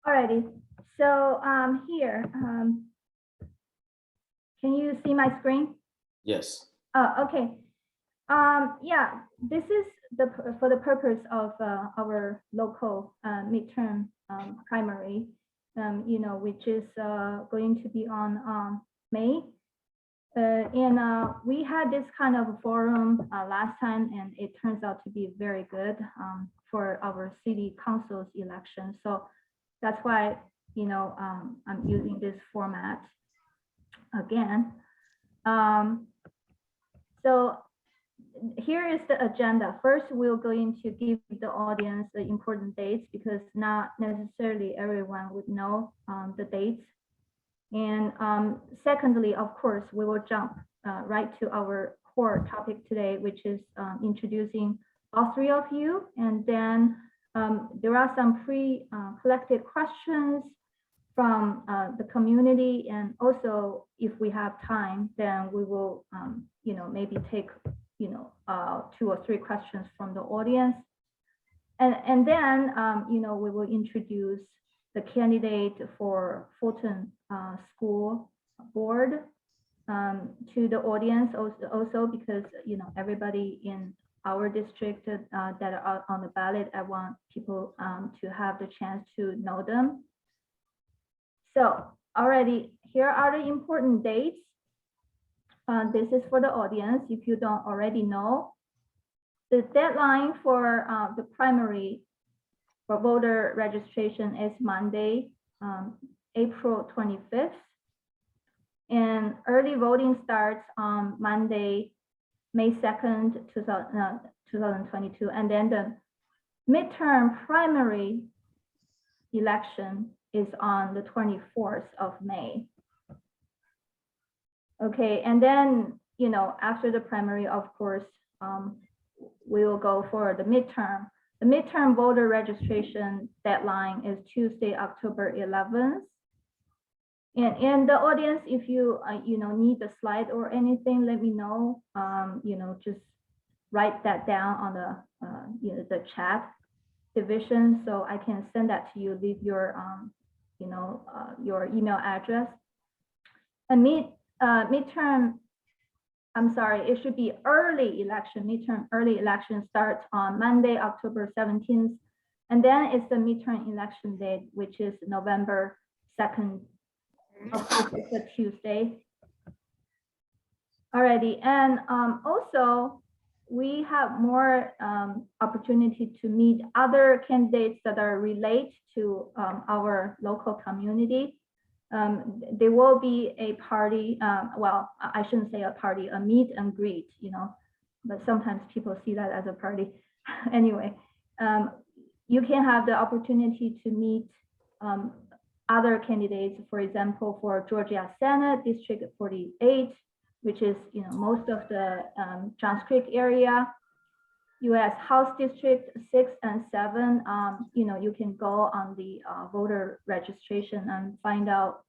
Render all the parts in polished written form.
Alrighty, so here, can you see my screen? Yes. Okay. Yeah, this is for the purpose of our local midterm primary, which is going to be on May. And we had this kind of forum last time, and it turns out to be very good for our city council's election. So that's why, I'm using this format again. So here is the agenda. First, we're going to give the audience the important dates because not necessarily everyone would know the dates. And secondly, of course, we will jump right to our core topic today, which is introducing all three of you. And then there are some pre-collected questions from the community. And also, if we have time, then we will, maybe take, 2 or 3 questions from the audience. And then, we will introduce the candidate for Fulton School Board to the audience also because, everybody in our district that are on the ballot, I want people to have the chance to know them. So already, here are the important dates. This is for the audience, if you don't already know. The deadline for the primary for voter registration is Monday, April 25th. And early voting starts on Monday, May 2nd, 2022. And then the midterm primary election is on the 24th of May. Okay, and then, after the primary, of course, we will go for the midterm. The midterm voter registration deadline is Tuesday, October 11th. And in the audience, if you, need the slide or anything, let me know, just write that down on the, the chat division so I can send that to you, leave your, your email address. And midterm, I'm sorry, it should be early election. Midterm early election starts on Monday, October 17th. And then it's the midterm election date, which is November 2nd. Of course, it's a Tuesday. Alrighty, and also we have more opportunity to meet other candidates that are related to our local community. There will be a party, well, I shouldn't say a party, a meet and greet, but sometimes people see that as a party. Anyway, you can have the opportunity to meet other candidates, for example, for Georgia Senate District 48, which is, most of the Johns Creek area. U.S. House District 6 and 7, you can go on the voter registration and find out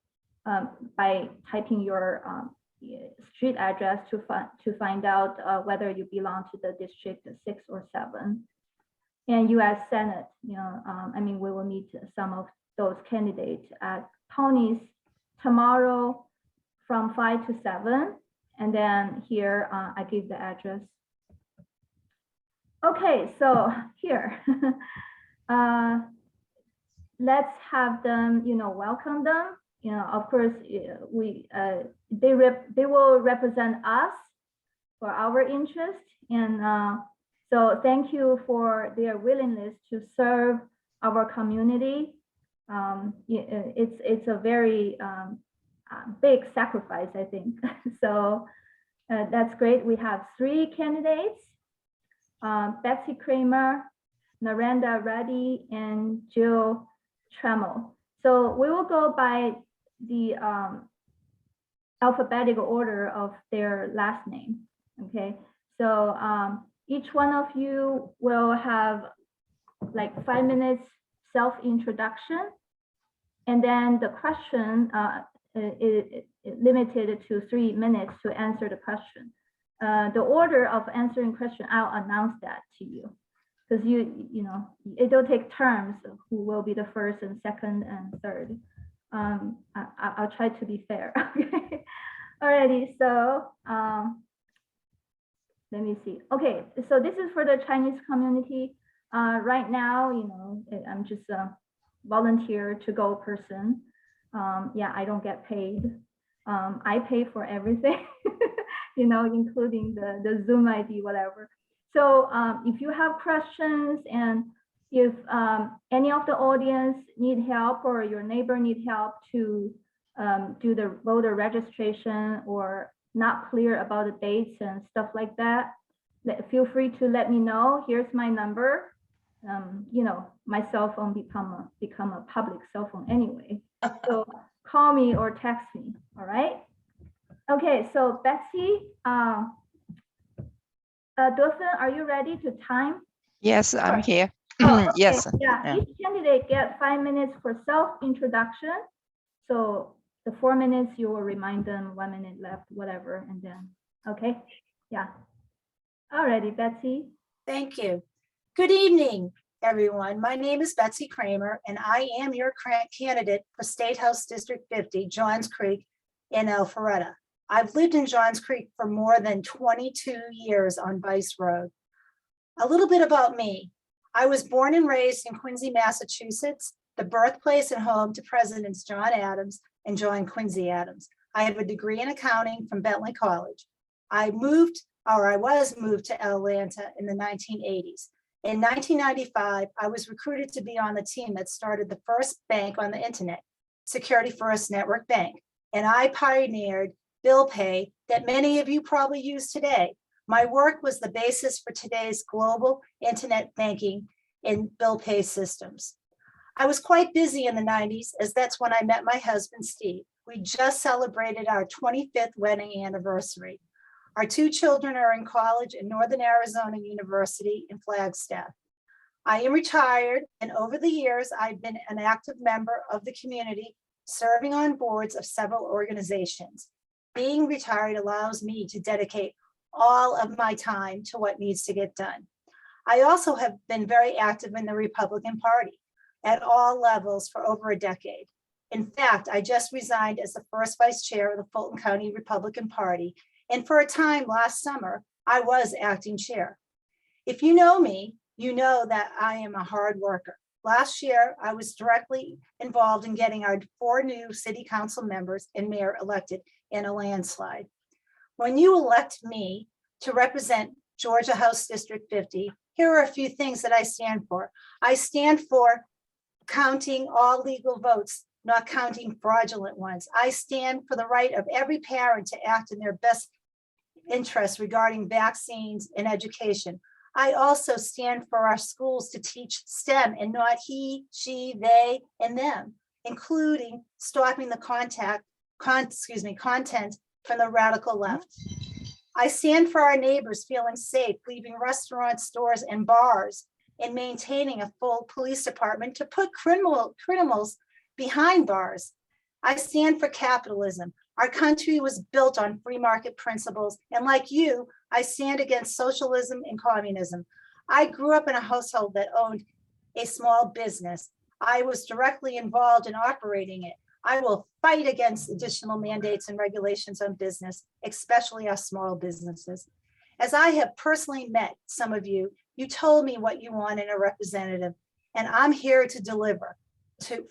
by typing your street address to find out whether you belong to the District 6 or 7. And U.S. Senate, we will meet some of those candidates at Tony's tomorrow from 5 to 7. And then here I give the address. Okay, so here, let's have them, welcome them. Of course, they will represent us for our interest. And so thank you for their willingness to serve our community. It's a very big sacrifice, I think. So that's great. We have 3 candidates. Betsy Kramer, Narendra Reddy, and Jill Trammell. So we will go by the alphabetical order of their last name. Okay, so each one of you will have like 5 minutes self-introduction, and then the question is limited to 3 minutes to answer the question. The order of answering question, I'll announce that to you. because you know, it'll take turns who will be the first and second and third. I'll try to be fair. Okay. Alrighty, so let me see. Okay, so this is for the Chinese community. Right now, you know, I'm just a volunteer to go person. Yeah, I don't get paid. I pay for everything, you know, including the Zoom ID, whatever. So if you have questions, and if any of the audience need help, or your neighbor need help to do the voter registration, or not clear about the dates and stuff like that, feel free to let me know. Here's my number. You know, my cell phone become a public cell phone anyway. So call me or text me. All right. Okay. So Betsy, Dawson, are you ready to time? Yes, I'm here. Oh, okay. Yes. Yeah. Each candidate get 5 minutes for self-introduction. So the 4 minutes, you will remind them 1 minute left, whatever, and then, okay. Yeah. Alrighty, Betsy. Thank you. Good evening, everyone. My name is Betsy Kramer, and I am your candidate for State House District 50, Johns Creek in Alpharetta. I've lived in Johns Creek for more than 22 years on Vice Road. A little bit about me. I was born and raised in Quincy, Massachusetts, the birthplace and home to Presidents John Adams and John Quincy Adams. I have a degree in accounting from Bentley College. I was moved to Atlanta in the 1980s. In 1995, I was recruited to be on the team that started the first bank on the internet, Security First Network Bank. And I pioneered bill pay that many of you probably use today. My work was the basis for today's global internet banking and bill pay systems. I was quite busy in the 90s, as that's when I met my husband, Steve. We just celebrated our 25th wedding anniversary. Our 2 children are in college at Northern Arizona University in Flagstaff. I am retired, and over the years, I've been an active member of the community, serving on boards of several organizations. Being retired allows me to dedicate all of my time to what needs to get done. I also have been very active in the Republican Party at all levels for over a decade. In fact, I just resigned as the first vice chair of the Fulton County Republican Party. And for a time last summer, I was acting chair. If you know me, you know that I am a hard worker. Last year, I was directly involved in getting our 4 new city council members and mayor elected in a landslide. When you elect me to represent Georgia House District 50, here are a few things that I stand for. I stand for counting all legal votes, not counting fraudulent ones. I stand for the right of every parent to act in their best interest regarding vaccines and education. I also stand for our schools to teach STEM and not he, she, they, and them, including stopping the content from the radical left. I stand for our neighbors feeling safe, leaving restaurants, stores, and bars, and maintaining a full police department to put criminals behind bars. I stand for capitalism. Our country was built on free market principles, and like you, I stand against socialism and communism. I grew up in a household that owned a small business. I was directly involved in operating it. I will fight against additional mandates and regulations on business, especially our small businesses. As I have personally met some of you, you told me what you want in a representative, and I'm here to deliver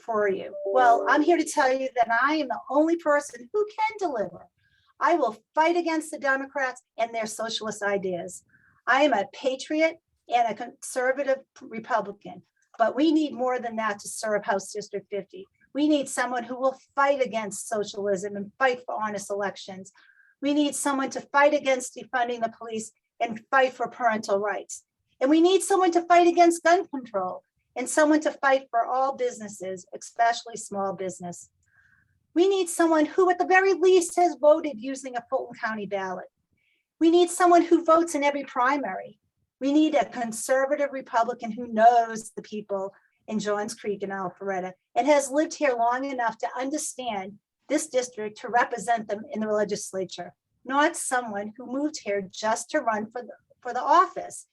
for you. Well, I'm here to tell you that I am the only person who can deliver. I will fight against the Democrats and their socialist ideas. I am a patriot and a conservative Republican, but we need more than that to serve House District 50. We need someone who will fight against socialism and fight for honest elections. We need someone to fight against defunding the police and fight for parental rights. And we need someone to fight against gun control and someone to fight for all businesses, especially small business. We need someone who at the very least has voted using a Fulton County ballot. We need someone who votes in every primary. We need a conservative Republican who knows the people in Johns Creek and Alpharetta and has lived here long enough to understand this district to represent them in the legislature, not someone who moved here just to run for the office.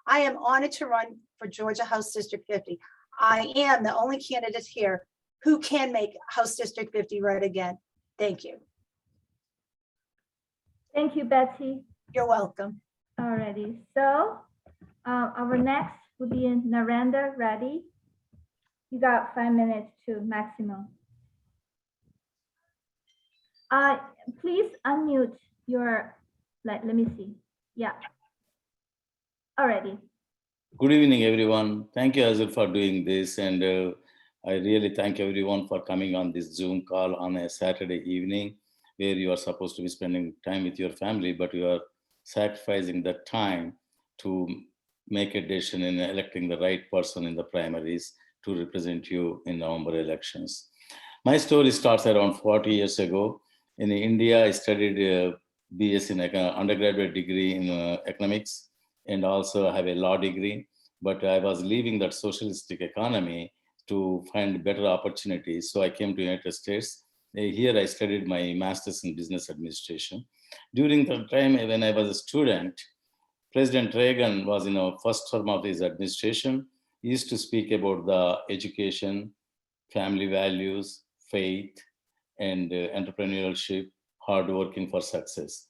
I am honored to run for Georgia House District 50. I am the only candidate here who can make House District 50 right again. Thank you. Thank you, Betsy. You're welcome. Alrighty, so our next will be Narendra Reddy. You got 5 minutes to maximum. Please unmute your, let me see. Yeah. Alrighty. Good evening, everyone. Thank you, Azul, for doing this. And I really thank everyone for coming on this Zoom call on a Saturday evening where you are supposed to be spending time with your family, but you are sacrificing that time to make a decision in electing the right person in the primaries to represent you in November elections. My story starts around 40 years ago. In India, I studied BS in undergraduate degree in economics, and also have a law degree, but I was leaving that socialistic economy to find better opportunities. So I came to United States. Here I studied my master's in business administration. During the time when I was a student, President Reagan was in the first term of his administration. He used to speak about the education, family values, faith, and entrepreneurship, hard working for success.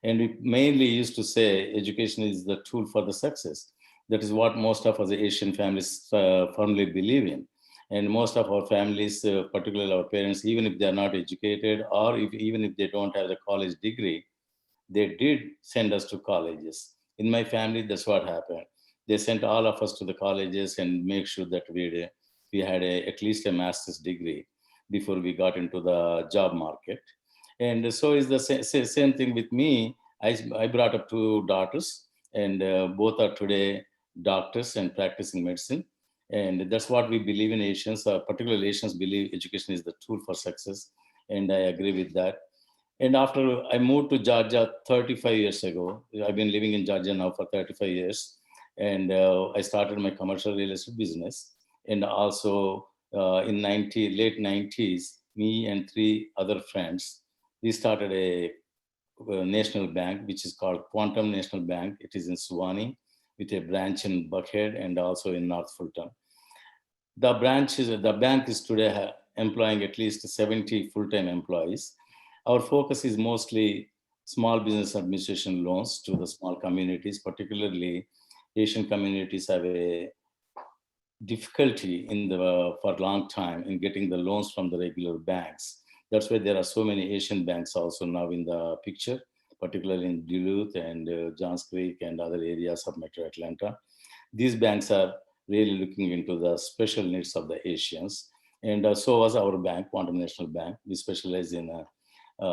And we mainly used to say education is the tool for the success. That is what most of us Asian families firmly believe in. And most of our families, particularly our parents, even if they are not educated or even if they don't have a college degree, they did send us to colleges. In my family, that's what happened. They sent all of us to the colleges and make sure that we had at least a master's degree before we got into the job market. And so is the same thing with me. I brought up two daughters, and both are today doctors and practicing medicine. And that's what we believe in Asians, particularly Asians believe education is the tool for success. And I agree with that. And after I moved to Georgia 35 years ago, I've been living in Georgia now for 35 years. And I started my commercial real estate business. And also in late 90s, me and three other friends, we started a national bank, which is called Quantum National Bank. It is in Suwannee with a branch in Buckhead and also in North Fulton. The bank is today employing at least 70 full-time employees. Our focus is mostly small business administration loans to the small communities, particularly Asian communities have a difficulty for a long time in getting the loans from the regular banks. That's why there are so many Asian banks also now in the picture, particularly in Duluth and Johns Creek and other areas of Metro Atlanta. These banks are really looking into the special needs of the Asians. And so was our bank, Quantum National Bank. We specialize in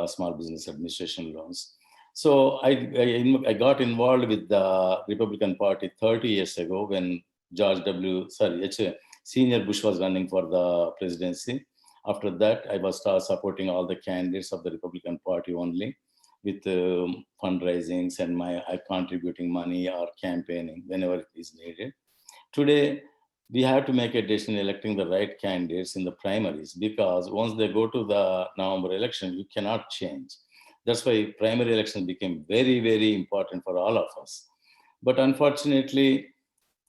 small business administration loans. So I got involved with the Republican Party 30 years ago when Senior Bush was running for the presidency. After that, I was supporting all the candidates of the Republican Party only with fundraisings and I contributing money or campaigning whenever it is needed. Today, we have to make a decision electing the right candidates in the primaries because once they go to the November election, you cannot change. That's why primary elections became very, very important for all of us. But unfortunately,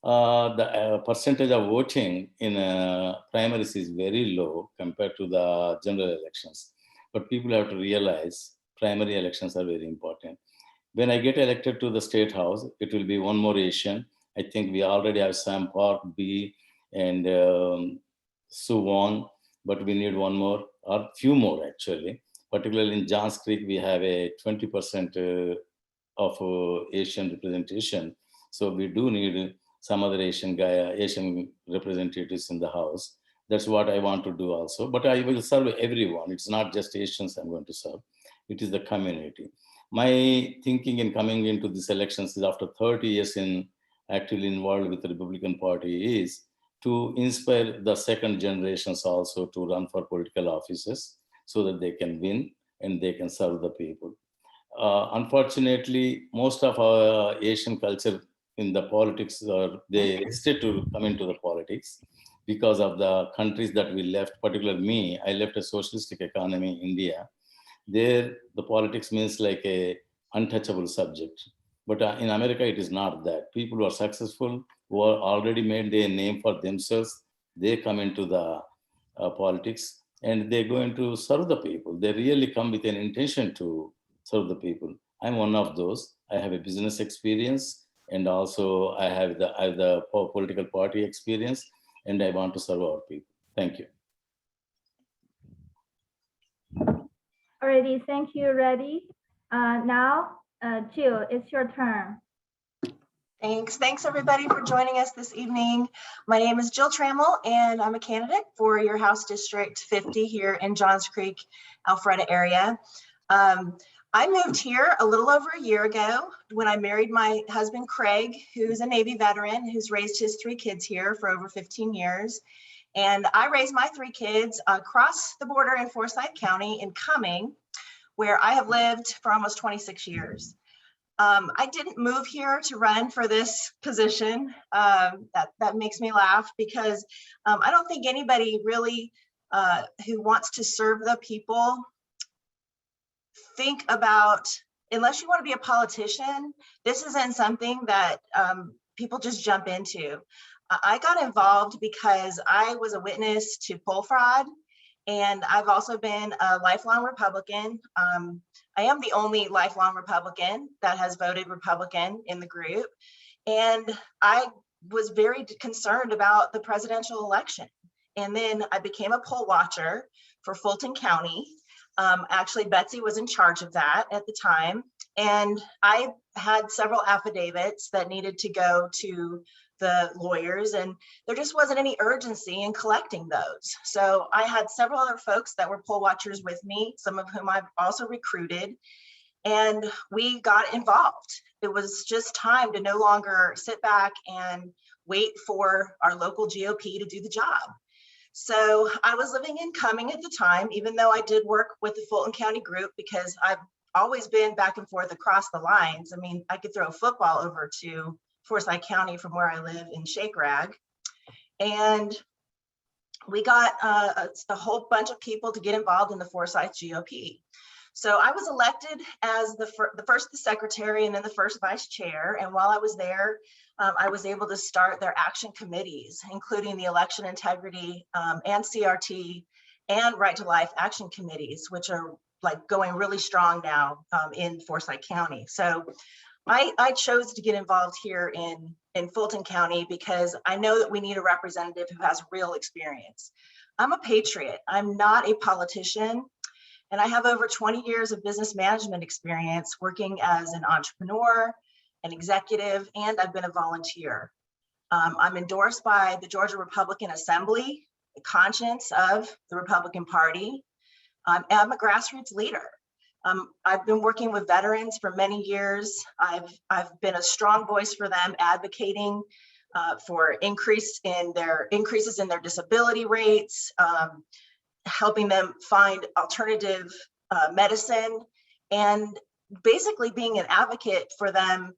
the percentage of voting in primaries is very low compared to the general elections. But people have to realize primary elections are very important. When I get elected to the State House, it will be one more Asian. I think we already have Sam Park, B, and Sue Wong, but we need one more, or few more actually. Particularly in Johns Creek, we have a 20% of Asian representation. So we do need some other Asian representatives in the House. That's what I want to do also. But I will serve everyone. It's not just Asians I'm going to serve. It is the community. My thinking in coming into these elections is after 30 years in actively involved with the Republican Party is to inspire the second generations also to run for political offices so that they can win and they can serve the people. Unfortunately, most of our Asian culture in the politics, they hesitate to come into the politics because of the countries that we left, particularly me, I left a socialistic economy in India. There, the politics means like a untouchable subject. But in America, it is not that. People who are successful, who are already made their name for themselves, they come into the politics and they're going to serve the people. They really come with an intention to serve the people. I'm one of those. I have a business experience, and also I have the political party experience, and I want to serve our people. Thank you. Alrighty, thank you, Reddy. Now, Jill, it's your turn. Thanks everybody for joining us this evening. My name is Jill Trammell and I'm a candidate for your House District 50 here in Johns Creek, Alpharetta area. I moved here a little over a year ago when I married my husband, Craig, who's a Navy veteran, who's raised his 3 kids here for over 15 years. And I raised my 3 kids across the border in Forsyth County in Cumming, where I have lived for almost 26 years. I didn't move here to run for this position. That makes me laugh because I don't think anybody really who wants to serve the people think about, unless you want to be a politician, this isn't something that people just jump into. I got involved because I was a witness to poll fraud, and I've also been a lifelong Republican. I am the only lifelong Republican that has voted Republican in the group. And I was very concerned about the presidential election. And then I became a poll watcher for Fulton County. Actually, Betsy was in charge of that at the time. And I had several affidavits that needed to go to the lawyers, and there just wasn't any urgency in collecting those. So I had several other folks that were poll watchers with me, some of whom I've also recruited, and we got involved. It was just time to no longer sit back and wait for our local GOP to do the job. So I was living in Cumming at the time, even though I did work with the Fulton County group, because I've always been back and forth across the lines. I mean, I could throw a football over to Forsyth County from where I live in Shake Rag. And we got a whole bunch of people to get involved in the Forsyth GOP. So I was elected as the first the secretary and then the first vice chair. And while I was there, I was able to start their action committees, including the election integrity and CRT and right to life action committees, which are like going really strong now in Forsyth County. So I chose to get involved here in Fulton County because I know that we need a representative who has real experience. I'm a patriot. I'm not a politician. And I have over 20 years of business management experience working as an entrepreneur, an executive, and I've been a volunteer. I'm endorsed by the Georgia Republican Assembly, the conscience of the Republican Party. I'm a grassroots leader. I've been working with veterans for many years. I've been a strong voice for them, advocating for increases in their disability rates, helping them find alternative medicine, and basically being an advocate for them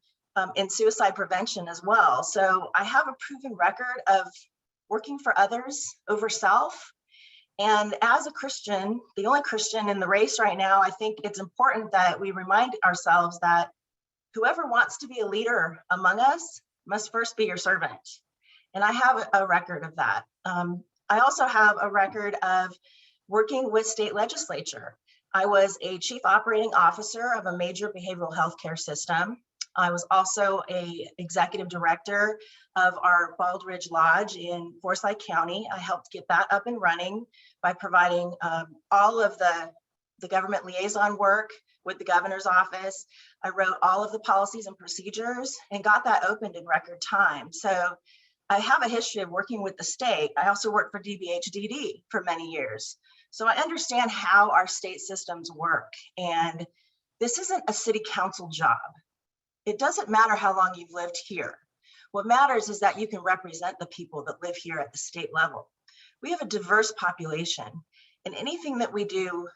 in suicide prevention as well. So I have a proven record of working for others over self. And as a Christian, the only Christian in the race right now, I think it's important that we remind ourselves that whoever wants to be a leader among us must first be your servant. And I have a record of that. I also have a record of working with state legislature. I was a chief operating officer of a major behavioral health care system. I was also an executive director of our Bald Ridge Lodge in Forsyth County. I helped get that up and running by providing all of the government liaison work with the governor's office. I wrote all of the policies and procedures and got that opened in record time. So I have a history of working with the state. I also worked for DBHDD for many years. So I understand how our state systems work. And this isn't a city council job. It doesn't matter how long you've lived here. What matters is that you can represent the people that live here at the state level. We have a diverse population, and anything that we do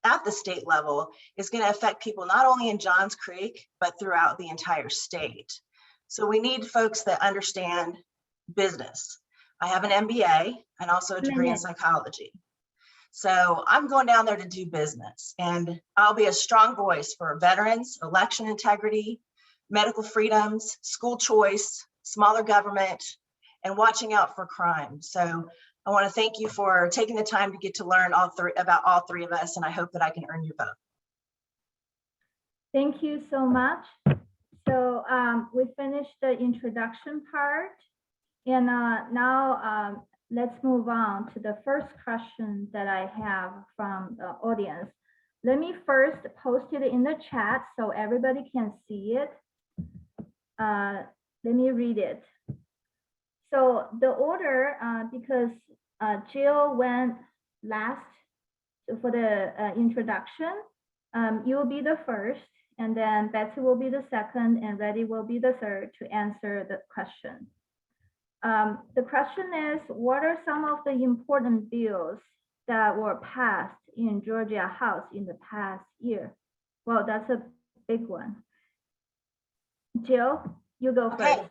at the state level is going to affect people not only in Johns Creek, but throughout the entire state. So we need folks that understand business. I have an MBA and also a degree in psychology. So I'm going down there to do business, and I'll be a strong voice for veterans, election integrity, medical freedoms, school choice, smaller government, and watching out for crime. So I want to thank you for taking the time to get to learn about all three of us, and I hope that I can earn your vote. Thank you so much. So we finished the introduction part, and now let's move on to the first question that I have from the audience. Let me first post it in the chat so everybody can see it. Let me read it. So the order, because Jill went last for the introduction, you'll be the first, and then Betsy will be the second, and Reddy will be the third to answer the question. The question is, what are some of the important bills that were passed in Georgia House in the past year? Well, that's a big one. Jill, you go first.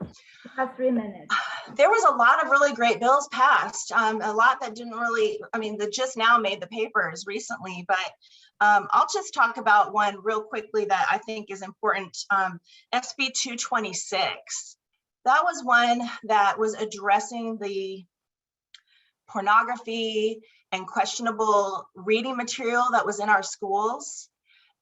You have 3 minutes. There was a lot of really great bills passed, a lot that didn't really, I mean, that just now made the papers recently, but I'll just talk about one real quickly that I think is important. SB 226. That was one that was addressing the pornography and questionable reading material that was in our schools.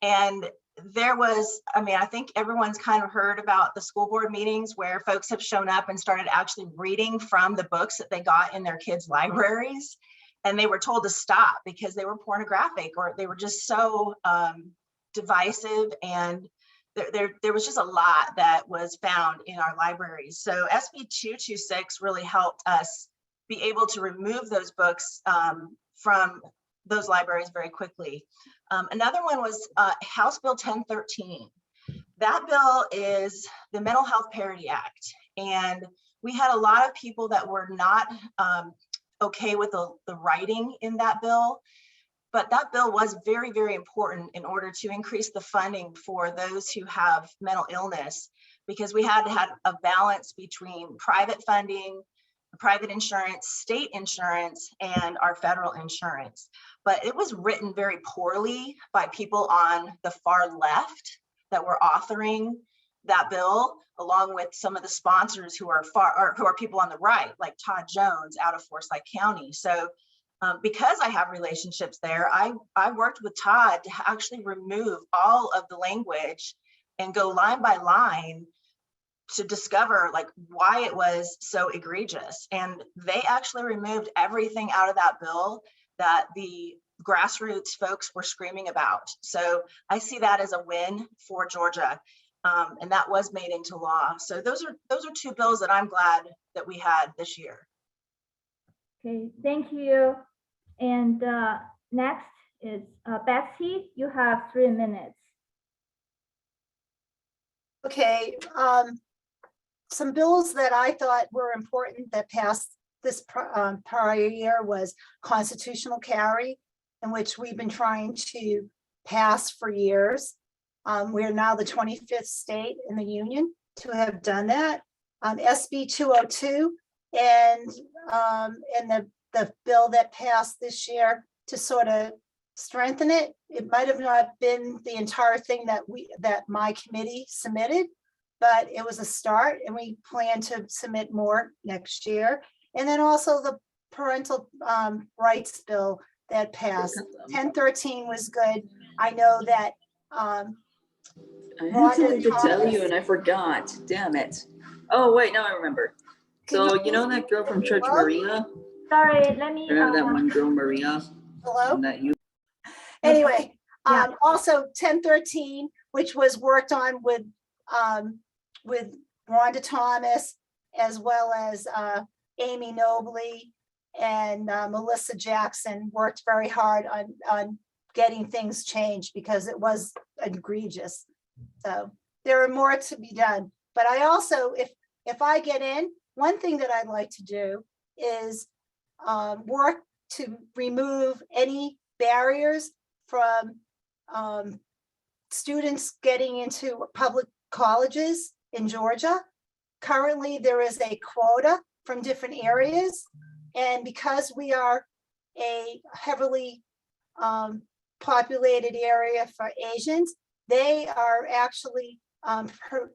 And there was, I mean, I think everyone's kind of heard about the school board meetings where folks have shown up and started actually reading from the books that they got in their kids' libraries. And they were told to stop because they were pornographic, or they were just so divisive, and there was just a lot that was found in our libraries. So SB 226 really helped us be able to remove those books from those libraries very quickly. Another one was House Bill 1013. That bill is the Mental Health Parity Act. And we had a lot of people that were not okay with the writing in that bill. But that bill was very, very important in order to increase the funding for those who have mental illness, because we had to have a balance between private funding, private insurance, state insurance, and our federal insurance. But it was written very poorly by people on the far left that were authoring that bill, along with some of the sponsors who are people on the right, like Todd Jones out of Forsyth County. So because I have relationships there, I worked with Todd to actually remove all of the language and go line by line to discover like why it was so egregious. And they actually removed everything out of that bill that the grassroots folks were screaming about. So I see that as a win for Georgia. And that was made into law. So those are two bills that I'm glad that we had this year. Okay, thank you. And next is Betsy. You have 3 minutes. Okay, some bills that I thought were important that passed this prior year was constitutional carry, in which we've been trying to pass for years. We're now the 25th state in the union to have done that. SB 202 and the bill that passed this year to sort of strengthen it. It might have not been the entire thing that my committee submitted, but it was a start, and we plan to submit more next year. And then also the parental rights bill that passed. 1013 was good. I know that I had something to tell you and I forgot. Damn it. Oh wait, now I remember. So you know that girl from Church, Maria? Sorry, let me. Remember that one girl, Maria? Hello? That you. Anyway, Yeah. also 1013, which was worked on with Rhonda Thomas, as well as Amy Nobley and Melissa Jackson, worked very hard on getting things changed because it was egregious. So there are more to be done. But I also, if I get in, one thing that I'd like to do is work to remove any barriers from students getting into public colleges in Georgia. Currently, there is a quota from different areas. And because we are a heavily populated area for Asians, they are actually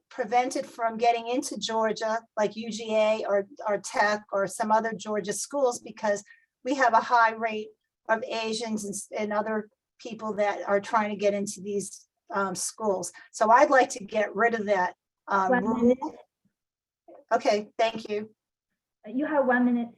prevented from getting into Georgia, like UGA or Tech or some other Georgia schools, because we have a high rate of Asians and other people that are trying to get into these schools. So I'd like to get rid of that 1 rule. minute. Okay, thank you. You have 1 minute.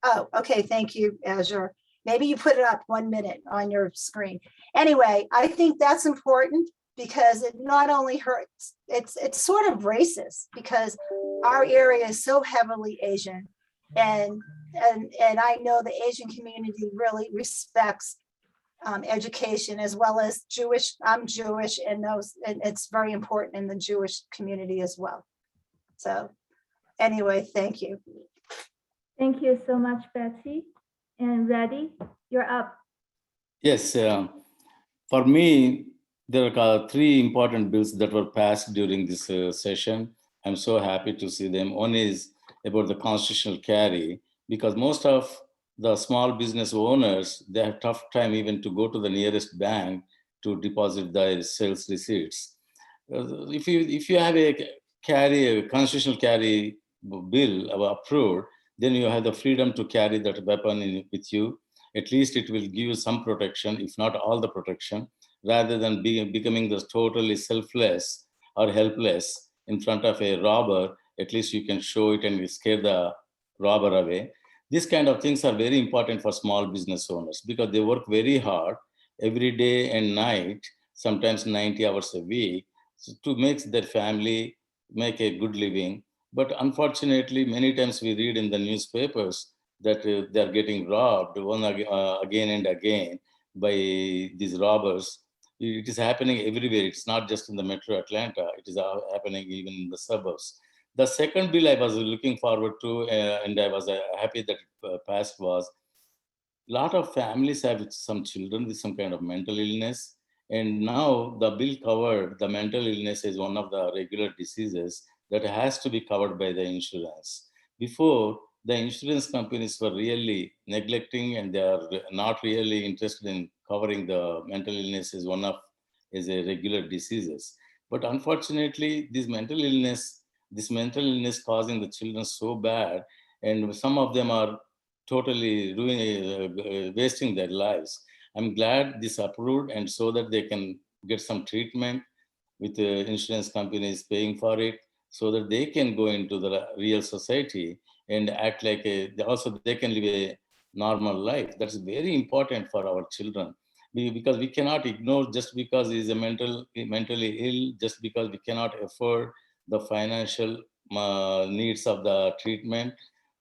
Oh, okay, thank you, Azure. Maybe you put it up 1 minute on your screen. Anyway, I think that's important because it not only hurts, it's sort of racist because our area is so heavily Asian, and I know the Asian community really respects education as well as Jewish. I'm Jewish, and it's very important in the Jewish community as well. So anyway, thank you. Thank you so much, Betsy. And Reddy, you're up. Yes, for me, there are three important bills that were passed during this session. I'm so happy to see them. One is about the constitutional carry, because most of the small business owners, they have tough time even to go to the nearest bank to deposit their sales receipts. If you have a constitutional carry bill approved, then you have the freedom to carry that weapon with you. At least it will give you some protection, if not all the protection, rather than becoming the totally selfless or helpless in front of a robber. At least you can show it and you scare the robber away. These kind of things are very important for small business owners because they work very hard every day and night, sometimes 90 hours a week, to make their family make a good living. But unfortunately, many times we read in the newspapers that they are getting robbed again and again by these robbers. It is happening everywhere. It's not just in the metro Atlanta. It is happening even in the suburbs. The second bill I was looking forward to, and I was happy that it passed, was a lot of families have some children with some kind of mental illness. And now the bill covered the mental illness as one of the regular diseases that has to be covered by the insurance. Before, the insurance companies were really neglecting and they are not really interested in covering the mental illness as as a regular diseases. But unfortunately, this mental illness causing the children so bad, and some of them are totally wasting their lives. I'm glad this approved, and so that they can get some treatment with the insurance companies paying for it, so that they can go into the real society and act like also they can live a normal life. That's very important for our children, because we cannot ignore just because he is mentally ill, just because we cannot afford the financial needs of the treatment.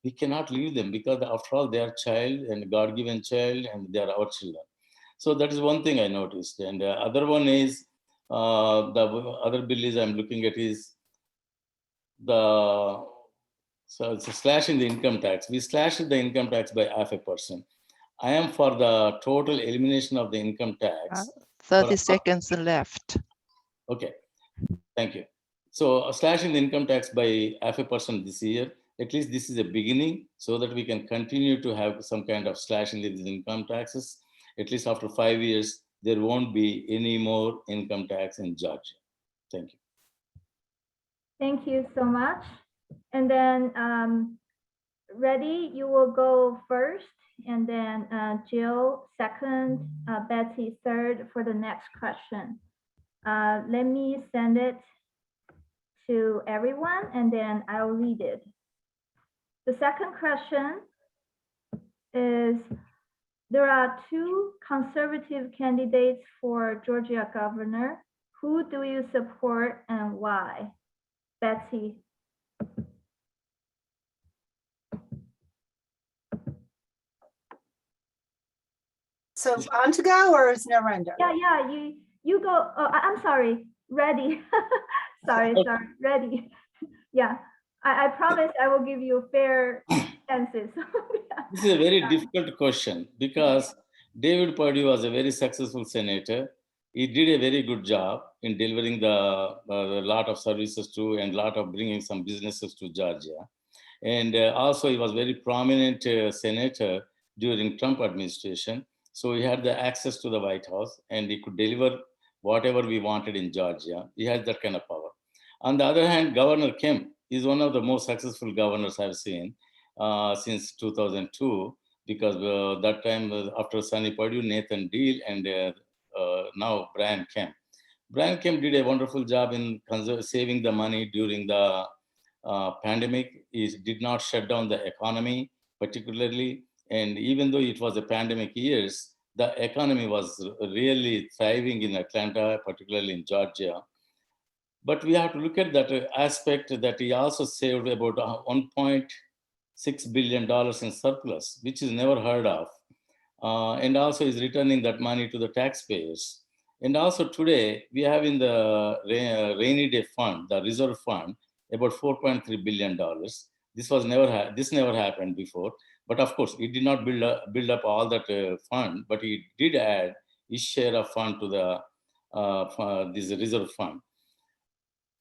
We cannot leave them because after all, they are child and God-given child, and they are our children. So that is one thing I noticed. And the other one is, the other bill is I'm looking at is so it's a slash in the income tax. We slashed the income tax by 0.5%. I am for the total elimination of the income tax. 30 seconds left. Okay, thank you. So slashing the income tax by 0.5% this year, at least this is a beginning, so that we can continue to have some kind of slashing in the income taxes. At least after 5 years, there won't be any more income tax in Georgia. Thank you. Thank you so much. And then Reddy, you will go first, and then Jill second, Betsy third for the next question. Let me send it to everyone, and then I'll read it. The second question is, there are two conservative candidates for Georgia governor. Who do you support and why? Betsy. So on to go, or is Narendra? Yeah, you go. Oh, I'm sorry, Reddy. sorry, Reddy. Yeah, I promise I will give you fair answers. This is a very difficult question because David Perdue was a very successful senator. He did a very good job in delivering the lot of services to and lot of bringing some businesses to Georgia. And also he was very prominent senator during Trump administration. So he had the access to the White House and he could deliver whatever we wanted in Georgia. He has that kind of power. On the other hand, Governor Kemp is one of the most successful governors I've seen since 2002, because that time after Sunny Perdue, Nathan Deal, and now Brian Kemp. Brian Kemp did a wonderful job in saving the money during the pandemic. He did not shut down the economy particularly. And even though it was a pandemic years, the economy was really thriving in Atlanta, particularly in Georgia. But we have to look at that aspect that he also saved about $1.6 billion in surplus, which is never heard of. And also is returning that money to the taxpayers. And also today, we have in the rainy day fund, the reserve fund, about $4.3 billion. This never happened before. But of course, he did not build up all that fund, but he did add his share of fund to the this reserve fund.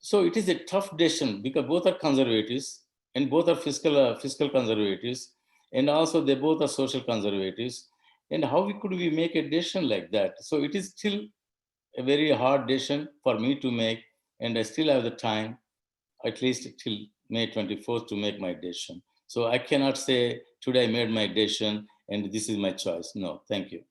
So it is a tough decision because both are conservatives and both are fiscal conservatives, and also they both are social conservatives. And how could we make a decision like that? So it is still a very hard decision for me to make, and I still have the time, at least till May 24th, to make my decision. So I cannot say today I made my decision and this is my choice. No, thank you.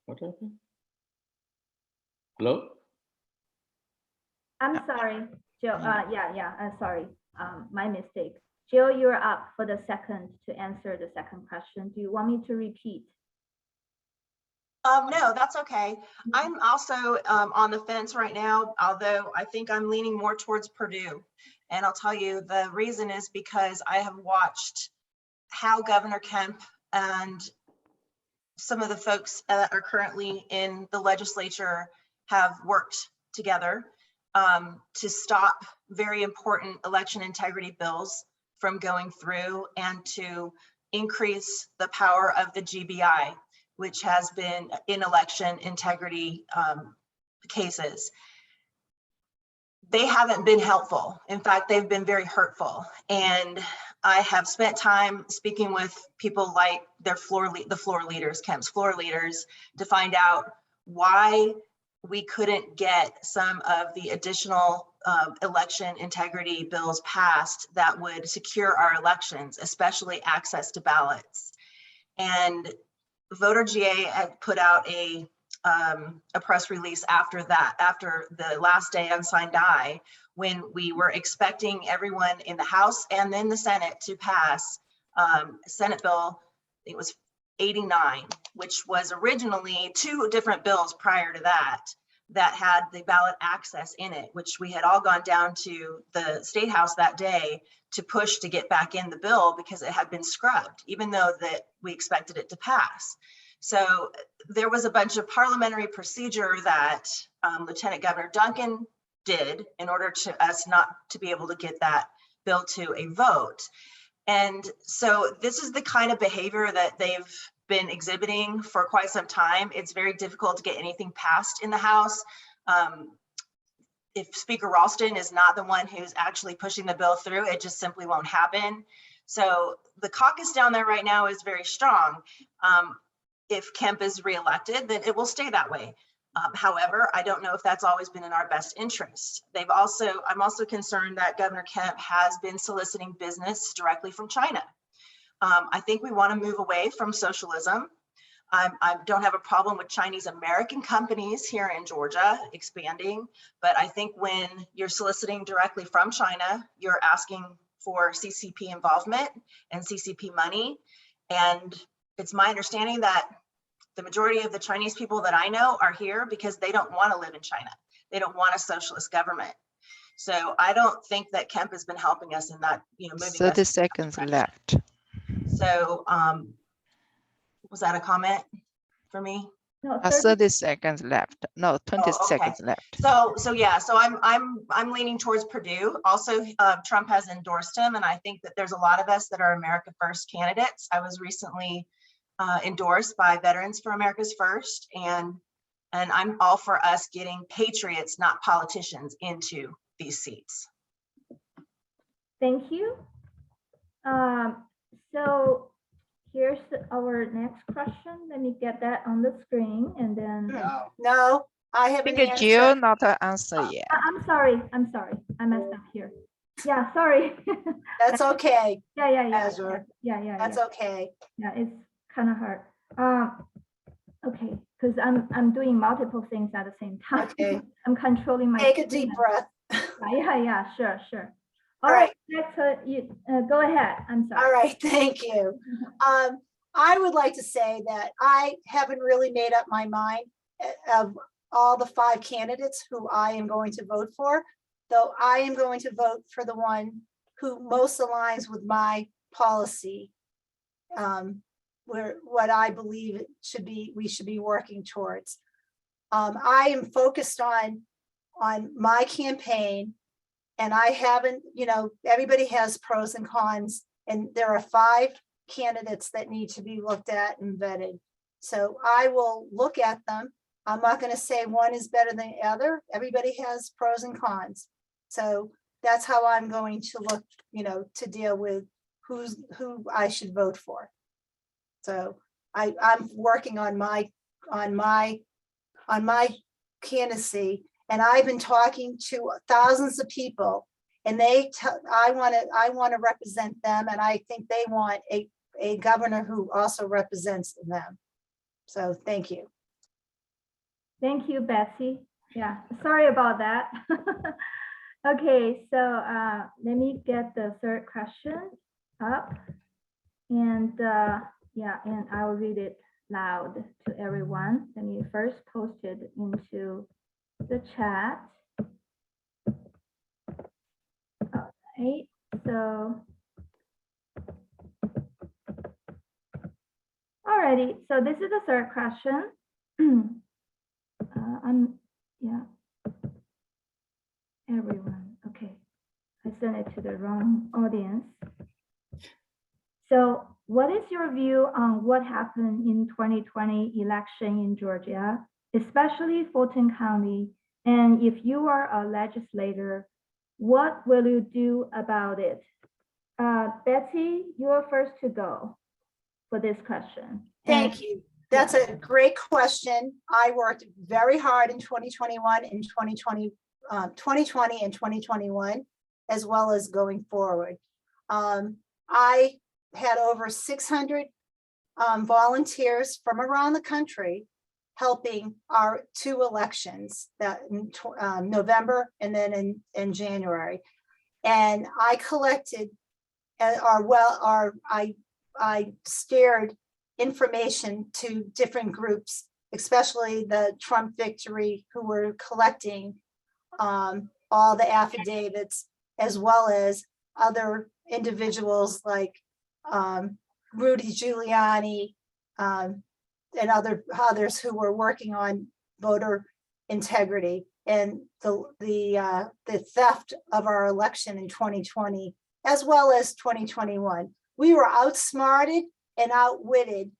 What happened? Hello? I'm sorry, Jill. Sorry. My mistake. Jill, you're up for the second to answer the second question. Do you want me to repeat? No, that's okay. I'm also on the fence right now, although I think I'm leaning more towards Purdue. And I'll tell you, the reason is because I have watched how Governor Kemp and some of the folks that are currently in the legislature have worked together to stop very important election integrity bills from going through and to increase the power of the GBI, which has been in election integrity cases. They haven't been helpful. In fact, they've been very hurtful. And I have spent time speaking with people like the floor leaders, Kemp's floor leaders, to find out why we couldn't get some of the additional election integrity bills passed that would secure our elections, especially access to ballots. And Voter GA had put out a press release after that, after the last day on signed die, when we were expecting everyone in the House and then the Senate to pass Senate bill, it was 89, which was originally two different bills prior to that, that had the ballot access in it, which we had all gone down to the State House that day to push to get back in the bill because it had been scrubbed, even though that we expected it to pass. So there was a bunch of parliamentary procedure that Lieutenant Governor Duncan did in order to us not to be able to get that bill to a vote. And so this is the kind of behavior that they've been exhibiting for quite some time. It's very difficult to get anything passed in the House. If Speaker Ralston is not the one who's actually pushing the bill through, it just simply won't happen. So the caucus down there right now is very strong. If Kemp is reelected, then it will stay that way. However, I don't know if that's always been in our best interest. I'm also concerned that Governor Kemp has been soliciting business directly from China. I think we want to move away from socialism. I don't have a problem with Chinese American companies here in Georgia expanding, but I think when you're soliciting directly from China, you're asking for CCP involvement and CCP money. And it's my understanding that the majority of the Chinese people that I know are here because they don't want to live in China. They don't want a socialist government. So I don't think that Kemp has been helping us in that, moving 30 seconds left. So was that a comment for me? No, 30 30 seconds left. No, 20 Oh, okay. seconds left. So yeah, so I'm leaning towards Purdue. Also, Trump has endorsed him, and I think that there's a lot of us that are America First candidates. I was recently endorsed by Veterans for America's First, and I'm all for us getting patriots, not politicians, into these seats. Thank you. So here's our next question. Let me get that on the screen and then. No, I I haven't think Jill answered. not an answer yet. I'm sorry. I messed up here. Yeah, sorry. That's okay. Yeah. Ezra. Yeah. That's okay. Yeah, it's kind of hard. Okay, because I'm doing multiple things at the same time. Okay. I'm controlling my. Take a deep breath. Yeah, sure. All All right, right. next, you go ahead. I'm sorry. All right, thank you. I would like to say that I haven't really made up my mind of all the 5 candidates who I am going to vote for, though I am going to vote for the one who most aligns with my policy, where what I believe we should be working towards. I am focused on my campaign, and I haven't, everybody has pros and cons, and there are 5 candidates that need to be looked at and vetted. So I will look at them. I'm not going to say one is better than the other. Everybody has pros and cons. So that's how I'm going to look, to deal with who I should vote for. So I'm working on my candidacy, and I've been talking to thousands of people, and I want to represent them, and I think they want a governor who also represents them. So thank you. Thank you, Betsy. Yeah, sorry about that. Okay, so let me get the third question up, and and I'll read it loud to everyone. Let me first post it into the chat. All right, so alrighty, so this is the third question. Everyone, okay. I sent it to the wrong audience. So what is your view on what happened in 2020 election in Georgia, especially Fulton County? And if you are a legislator, what will you do about it? Betsy, you're first to go for this question. Thank you. That's a great question. I worked very hard in 2021 and 2020 and 2021, as well as going forward. I had over 600 volunteers from around the country helping our 2 elections, that in November and then in January. And I collected, I steered information to different groups, especially the Trump victory, who were collecting all the affidavits, as well as other individuals like Rudy Giuliani and others who were working on voter integrity and the theft of our election in 2020, as well as 2021. We were outsmarted and outwitted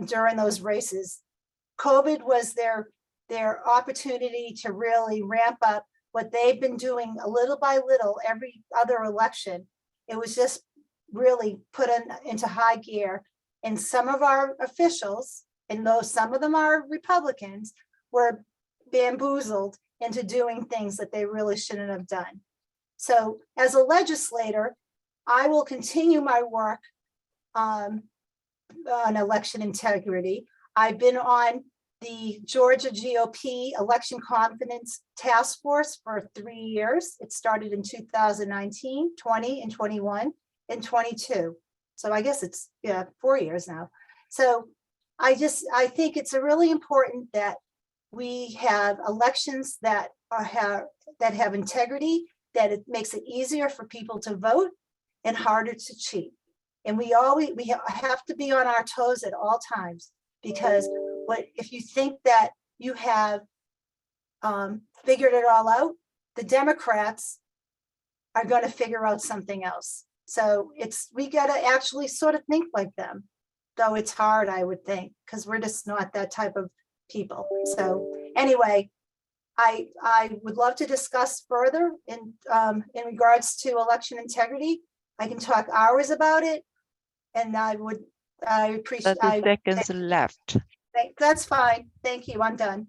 during those races. COVID was their opportunity to really ramp up what they've been doing a little by little every other election. It was just really put into high gear. And some of our officials, and though some of them are Republicans, were bamboozled into doing things that they really shouldn't have done. So as a legislator, I will continue my work on election integrity. I've been on the Georgia GOP Election Confidence Task Force for 3 years. It started in 2019, 20, and 21, and 22. So I guess it's 4 years now. So I think it's really important that we have elections that have integrity, that it makes it easier for people to vote and harder to cheat. And we have to be on our toes at all times, because if you think that you have figured it all out, the Democrats are going to figure out something else. So we got to actually sort of think like them, though it's hard, I would think, because we're just not that type of people. So anyway, I would love to discuss further in regards to election integrity. I can talk hours about it, and I appreciate. 30 seconds left. That's fine. Thank you. I'm done.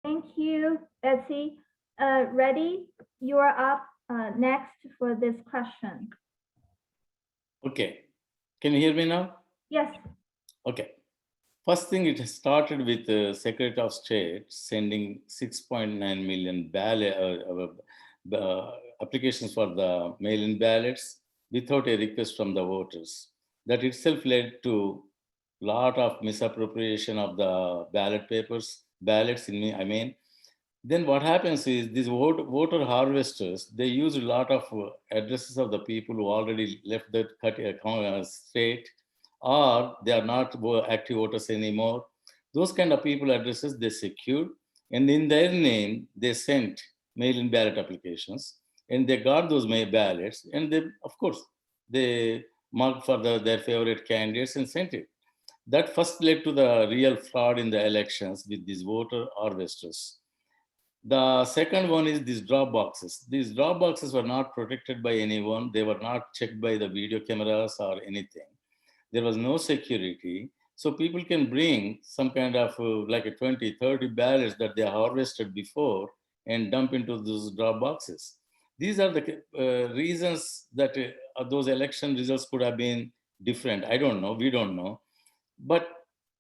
Thank you, Betsy. Ready? You are up next for this question. Okay. Can you hear me now? Yes. Okay. First thing, it started with the Secretary of State sending 6.9 million applications for the mail-in ballots without a request from the voters. That itself led to a lot of misappropriation of the ballots. Then what happens is these voter harvesters, they use a lot of addresses of the people who already left the state, or they are not active voters anymore. Those kind of people addresses they secured, and in their name, they sent mail-in ballot applications, and they got those mail ballots, and they, of course, they marked for their favorite candidates and sent it. That first led to the real fraud in the elections with these voter harvesters. The second one is these drop boxes. These drop boxes were not protected by anyone. They were not checked by the video cameras or anything. There was no security. So people can bring some kind of like a 20, 30 ballots that they harvested before and dump into those drop boxes. These are the reasons that those election results could have been different. I don't know, we don't know. But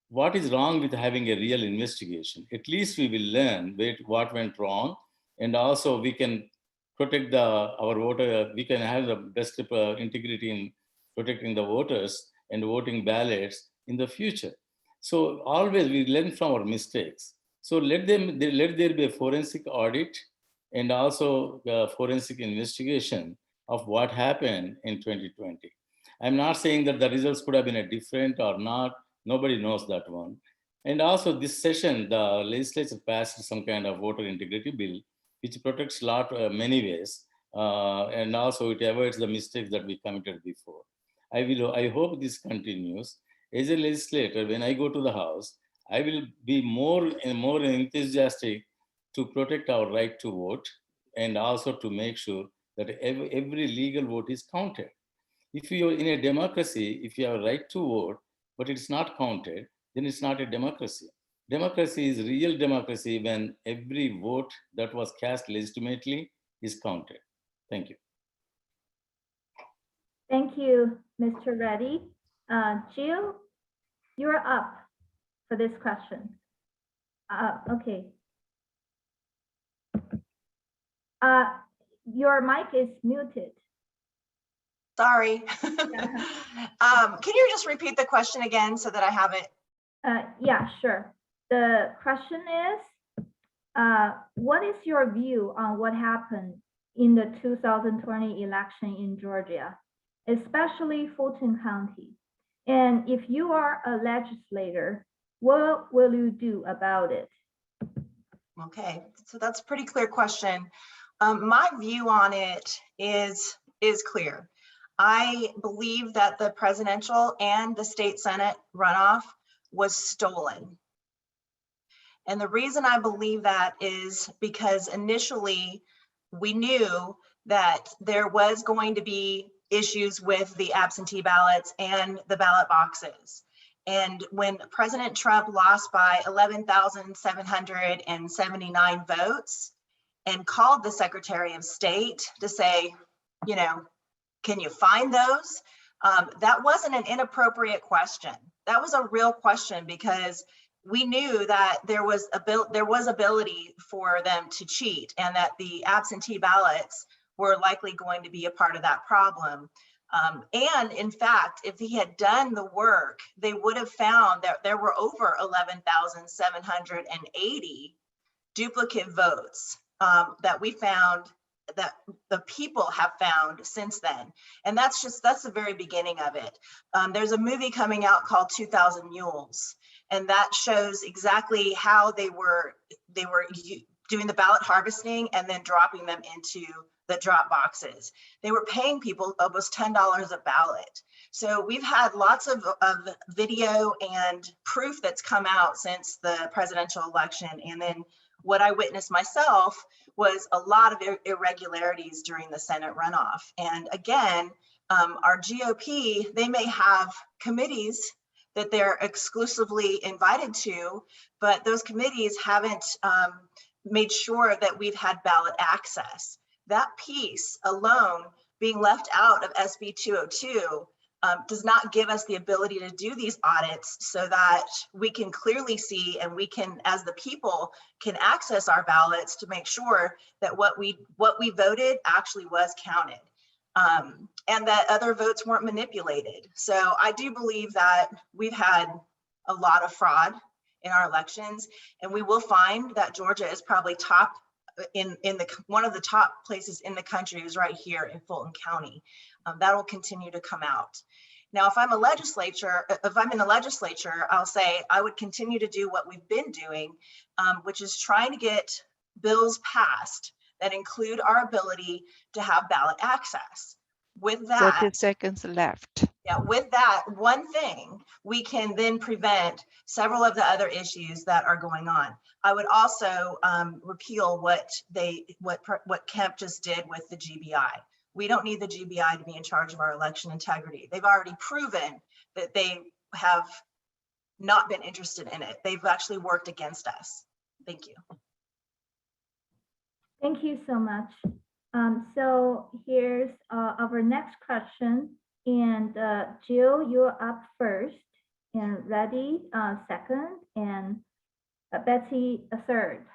what is wrong with having a real investigation? At least we will learn what went wrong, and also we can protect our voter. We can have the best integrity in protecting the voters and voting ballots in the future. So always we learn from our mistakes. So let there be a forensic audit and also a forensic investigation of what happened in 2020. I'm not saying that the results could have been different or not. Nobody knows that one. And also this session, the legislature passed some kind of voter integrity bill, which protects many ways. And also it avoids the mistakes that we committed before. I hope this continues. As a legislator, when I go to the House, I will be more and more enthusiastic to protect our right to vote, and also to make sure that every legal vote is counted. If you are in a democracy, if you have a right to vote, but it's not counted, then it's not a democracy. Democracy is real democracy when every vote that was cast legitimately is counted. Thank you. Thank you, Mr. Reddy. Jill, you're up for this question. Okay. Your mic is muted. Sorry. Can you just repeat the question again so that I have it? Yeah, sure. The question is, what is your view on what happened in the 2020 election in Georgia, especially Fulton County? And if you are a legislator, what will you do about it? Okay, so that's a pretty clear question. My view on it is clear. I believe that the presidential and the state Senate runoff was stolen. And the reason I believe that is because initially we knew that there was going to be issues with the absentee ballots and the ballot boxes. And when President Trump lost by 11,779 votes and called the Secretary of State to say, you know, can you find those? That wasn't an inappropriate question. That was a real question, because we knew that there was ability for them to cheat, and that the absentee ballots were likely going to be a part of that problem. And in fact, if he had done the work, they would have found that there were over 11,780 duplicate votes that we found that the people have found since then. And that's the very beginning of it. There's a movie coming out called 2000 Mules, and that shows exactly how they were doing the ballot harvesting and then dropping them into the drop boxes. They were paying people almost $10 a ballot. So we've had lots of video and proof that's come out since the presidential election. And then what I witnessed myself was a lot of irregularities during the Senate runoff. And again, our GOP, they may have committees that they're exclusively invited to, but those committees haven't made sure that we've had ballot access. That piece alone being left out of SB 202 does not give us the ability to do these audits so that we can clearly see and we can, as the people, can access our ballots to make sure that what we voted actually was counted, and that other votes weren't manipulated. So I do believe that we've had a lot of fraud in our elections, and we will find that Georgia is probably top in one of the top places in the country is right here in Fulton County. That will continue to come out. Now, if I'm in the legislature, I'll say I would continue to do what we've been doing, which is trying to get bills passed that include our ability to have ballot access. With that, 30 seconds left. yeah, with that one thing, we can then prevent several of the other issues that are going on. I would also repeal what Kemp just did with the GBI. We don't need the GBI to be in charge of our election integrity. They've already proven that they have not been interested in it. They've actually worked against us. Thank you. Thank you so much. So here's our next question. And Jill, you're up first, and Reddy second, and Betsy third.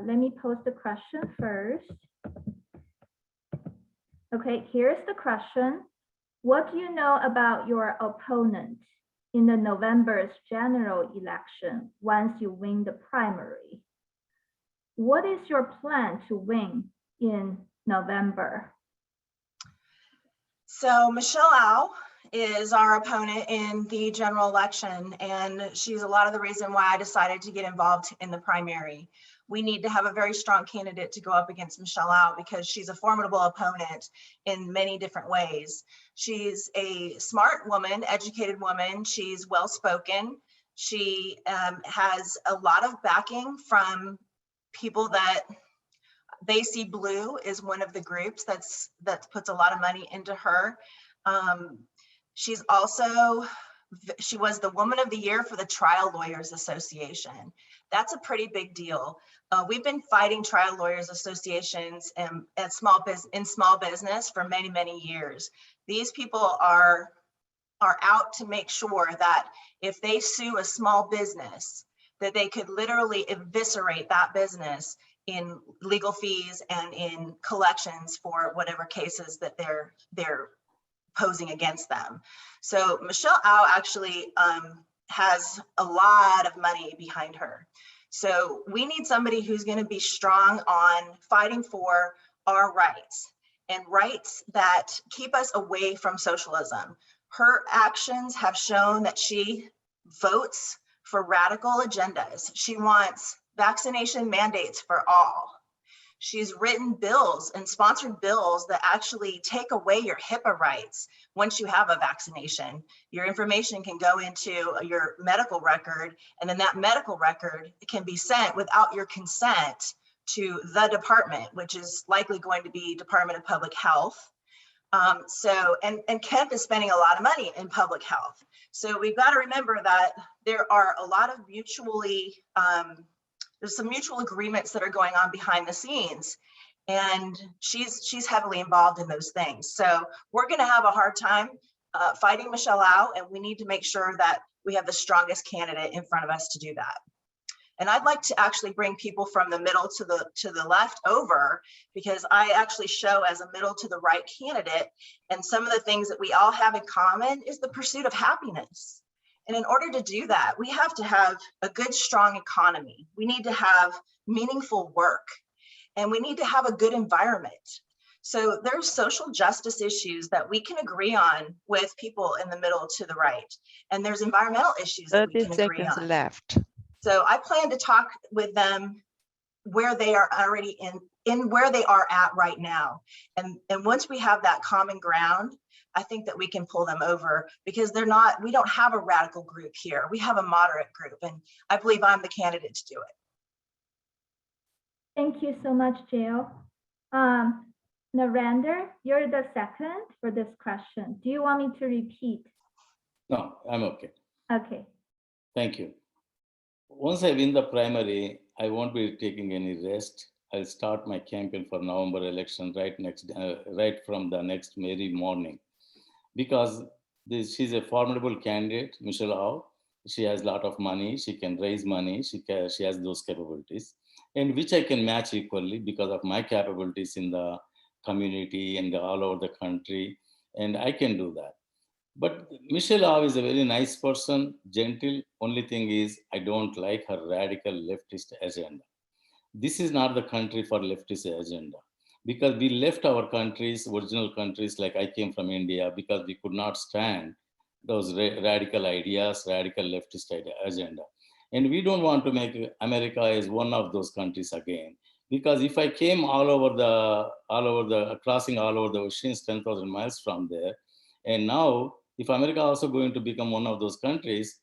Let me pose the question first. Okay, here's the question. What do you know about your opponent in the November's general election once you win the primary? What is your plan to win in November? So Michelle Au is our opponent in the general election, and she's a lot of the reason why I decided to get involved in the primary. We need to have a very strong candidate to go up against Michelle Au because she's a formidable opponent in many different ways. She's a smart woman, educated woman. She's well-spoken. She has a lot of backing from people that They See Blue is one of the groups that puts a lot of money into her. She was the Woman of the Year for the Trial Lawyers Association. That's a pretty big deal. We've been fighting trial lawyers associations in small business for many, many years. These people are out to make sure that if they sue a small business, that they could literally eviscerate that business in legal fees and in collections for whatever cases that they're posing against them. So Michelle Au actually has a lot of money behind her. So we need somebody who's going to be strong on fighting for our rights and rights that keep us away from socialism. Her actions have shown that she votes for radical agendas. She wants vaccination mandates for all. She's written bills and sponsored bills that actually take away your HIPAA rights. Once you have a vaccination, your information can go into your medical record, and then that medical record can be sent without your consent to the department, which is likely going to be Department of Public Health. And Kemp is spending a lot of money in public health. So we've got to remember that there are a lot of there's some mutual agreements that are going on behind the scenes, and she's heavily involved in those things. So we're going to have a hard time fighting Michelle Au, and we need to make sure that we have the strongest candidate in front of us to do that. And I'd like to actually bring people from the middle to the left over, because I actually show as a middle to the right candidate. And some of the things that we all have in common is the pursuit of happiness. And in order to do that, we have to have a good, strong economy. We need to have meaningful work, and we need to have a good environment. So there's social justice issues that we can agree on with people in the middle to the right. And there's environmental issues that we 30 can agree seconds on. left. So I plan to talk with them where they are already in where they are at right now. And once we have that common ground, I think that we can pull them over, because we don't have a radical group here. We have a moderate group, and I believe I'm the candidate to do it. Thank you so much, Jill. Narendra, you're the second for this question. Do you want me to repeat? No, I'm okay. Okay. Thank you. Once I win the primary, I won't be taking any rest. I'll start my campaign for November election right from the next Mary morning, because she's a formidable candidate, Michelle Howe. She has a lot of money. She can raise money. She has those capabilities, and which I can match equally because of my capabilities in the community and all over the country, and I can do that. But Michelle Howe is a very nice person, gentle. Only thing is, I don't like her radical leftist agenda. This is not the country for leftist agenda, because we left our countries, original countries, like I came from India, because we could not stand those radical ideas, radical leftist agenda. And we don't want to make America as one of those countries again. Because if I came crossing all over the oceans, 10,000 miles from there, and now if America also going to become one of those countries,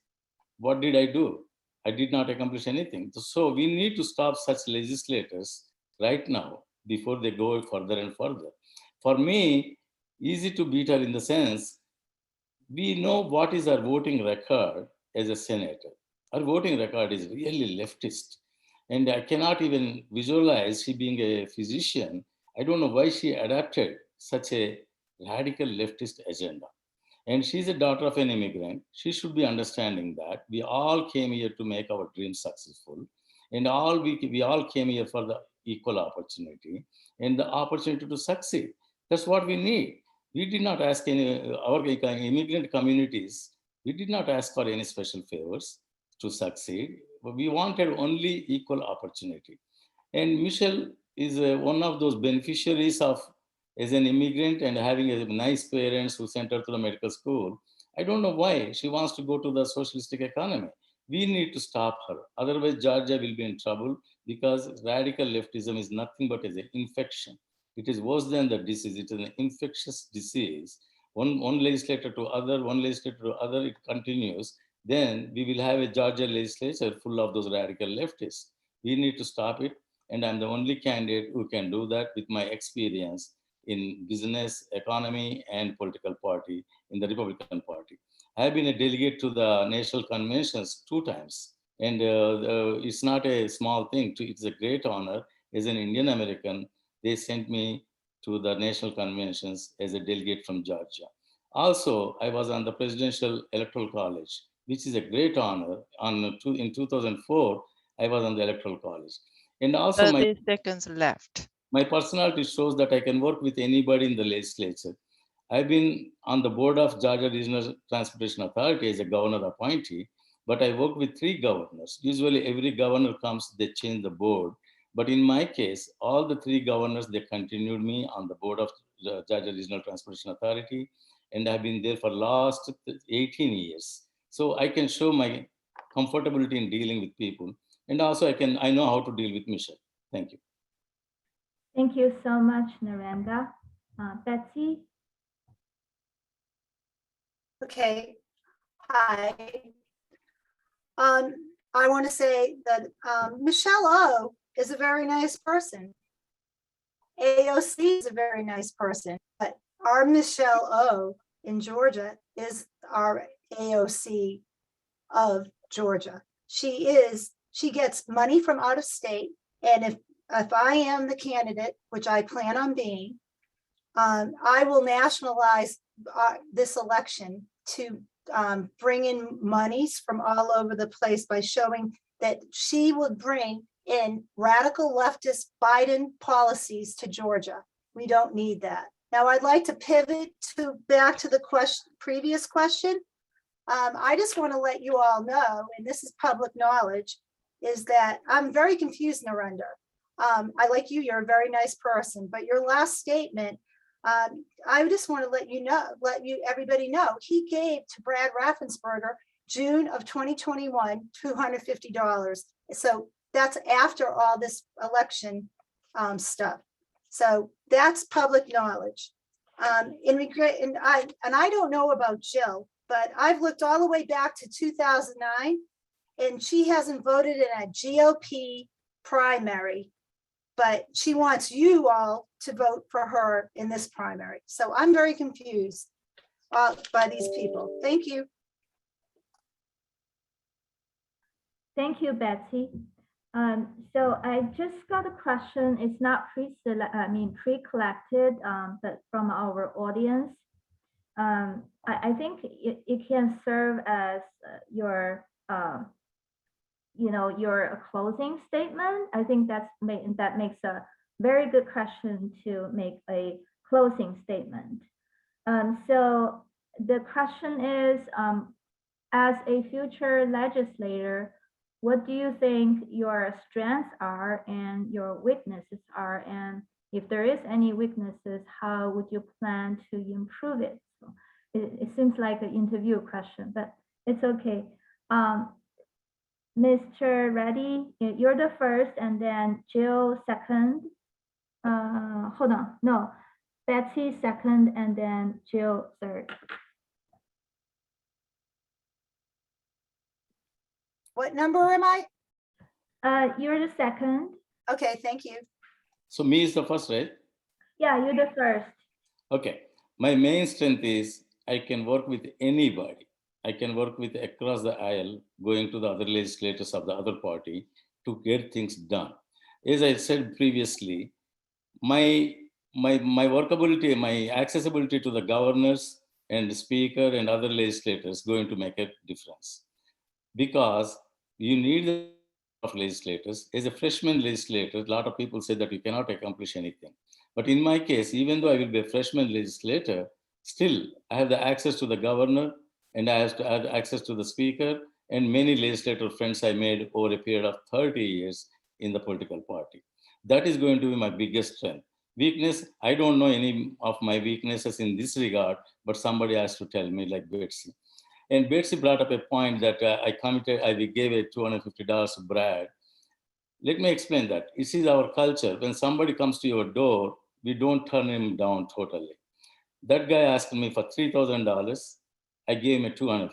what did I do? I did not accomplish anything. So we need to stop such legislators right now before they go further and further. For me, easy to beat her in the sense, we know what is our voting record as a senator. Our voting record is really leftist. And I cannot even visualize she being a physician. I don't know why she adapted such a radical leftist agenda. And she's a daughter of an immigrant. She should be understanding that we all came here to make our dreams successful. And we all came here for the equal opportunity and the opportunity to succeed. That's what we need. We did not ask our immigrant communities, we did not ask for any special favors to succeed. We wanted only equal opportunity. And Michelle is one of those beneficiaries of, as an immigrant and having a nice parents who sent her to the medical school. I don't know why she wants to go to the socialistic economy. We need to stop her. Otherwise, Georgia will be in trouble, because radical leftism is nothing but as an infection. It is worse than the disease. It is an infectious disease. One legislator to other, one legislator to other, it continues. Then we will have a Georgia legislature full of those radical leftists. We need to stop it. And I'm the only candidate who can do that with my experience in business, economy, and political party in the Republican Party. I've been a delegate to the national conventions 2 times. And it's not a small thing. It's a great honor. As an Indian American, they sent me to the national conventions as a delegate from Georgia. Also, I was on the Presidential Electoral College, which is a great honor. In 2004, I was on the Electoral College. And also 30 seconds left. My personality shows that I can work with anybody in the legislature. I've been on the board of Georgia Regional Transportation Authority as a governor appointee, but I worked with 3 governors. Usually every governor comes, they change the board. But in my case, all the 3 governors, they continued me on the board of the Georgia Regional Transportation Authority, and I've been there for last 18 years. So I can show my comfortability in dealing with people. And also I know how to deal with Michelle. Thank you. Thank you so much, Narendra. Betsy? Okay, hi. I want to say that Michelle O is a very nice person. AOC is a very nice person, but our Michelle O in Georgia is our AOC of Georgia. She gets money from out of state, and if I am the candidate, which I plan on being, I will nationalize this election to bring in monies from all over the place by showing that she would bring in radical leftist Biden policies to Georgia. We don't need that. Now, I'd like to pivot back to the previous question. I just want to let you all know, and this is public knowledge, is that I'm very confused, Narendra. I like you, you're a very nice person, but your last statement, I just want to let everybody know, he gave to Brad Raffensperger, June of 2021, $250. So that's after all this election stuff. So that's public knowledge. And I don't know about Jill, but I've looked all the way back to 2009, and she hasn't voted in a GOP primary, but she wants you all to vote for her in this primary. So I'm very confused by these people. Thank you. Thank you, Betsy. So I just got a question. It's not pre-collected, but from our audience. I think it can serve as your, your closing statement. I think that makes a very good question to make a closing statement. So the question is, as a future legislator, what do you think your strengths are and your weaknesses are? And if there is any weaknesses, how would you plan to improve it? So it seems like an interview question, but it's okay. Mr. Reddy, you're the first, and then Jill second. Hold on, no, Betsy second, and then Jill third. What number am I? You're the second. Okay, thank you. So me is the first, right? Yeah, you're the first. Okay. My main strength is I can work with anybody. I can work with across the aisle, going to the other legislators of the other party to get things done. As I said previously, my workability, my accessibility to the governors and the speaker and other legislators is going to make a difference. Because you need the of legislators. As a freshman legislator, a lot of people say that you cannot accomplish anything. But in my case, even though I will be a freshman legislator, still I have the access to the governor, and I have to have access to the speaker and many legislator friends I made over a period of 30 years in the political party. That is going to be my biggest strength. Weakness, I don't know any of my weaknesses in this regard, but somebody has to tell me, like Betsy. And Betsy brought up a point that I gave a $250 to Brad. Let me explain that. This is our culture. When somebody comes to your door, we don't turn him down totally. That guy asked me for $3,000. I gave him a $250.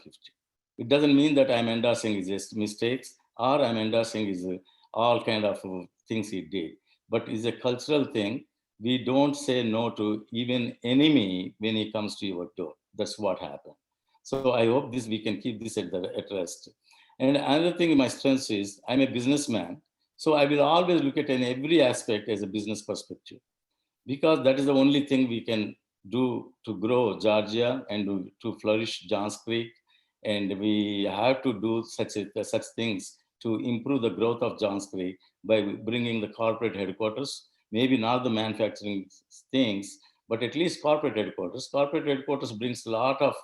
It doesn't mean that I'm endorsing his mistakes or I'm endorsing his all kind of things he did. But it's a cultural thing. We don't say no to even enemy when he comes to your door. That's what happened. So I hope we can keep this at rest. And another thing in my strength is I'm a businessman. So I will always look at every aspect as a business perspective, because that is the only thing we can do to grow Georgia and to flourish Johns Creek. And we have to do such things to improve the growth of Johns Creek by bringing the corporate headquarters, maybe not the manufacturing things, but at least corporate headquarters. Corporate headquarters brings a lot of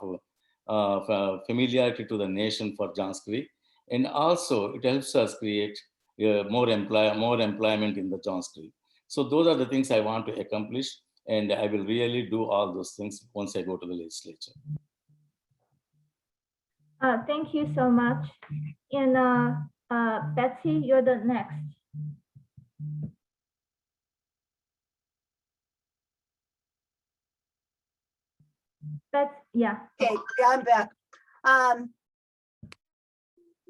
familiarity to the nation for Johns Creek, and also it helps us create more employment in the Johns Creek. So those are the things I want to accomplish, and I will really do all those things once I go to the legislature. Thank you so much. And Betsy, you're the next. Yeah. Okay, yeah, I'm back.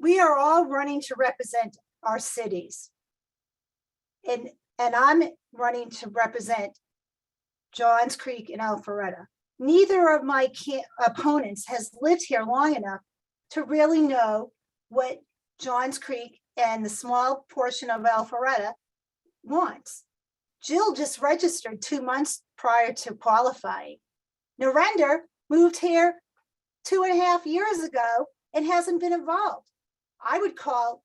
We are all running to represent our cities. And I'm running to represent Johns Creek and Alpharetta. Neither of my opponents has lived here long enough to really know what Johns Creek and the small portion of Alpharetta wants. Jill just registered 2 months prior to qualifying. Narendra moved here 2.5 years ago and hasn't been involved. I would call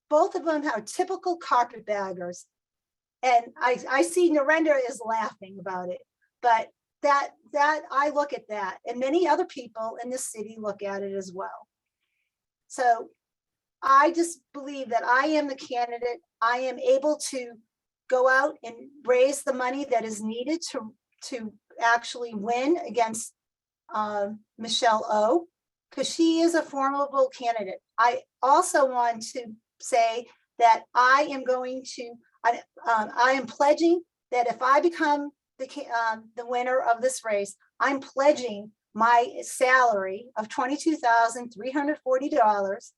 both of them are typical carpetbaggers. And I see Narendra is laughing about it, but that I look at that, and many other people in this city look at it as well. So I just believe that I am the candidate. I am able to go out and raise the money that is needed to actually win against Michelle O, because she is a formidable candidate. I also want to say that I am going to, I am pledging that if I become the winner of this race, I'm pledging my salary of $22,340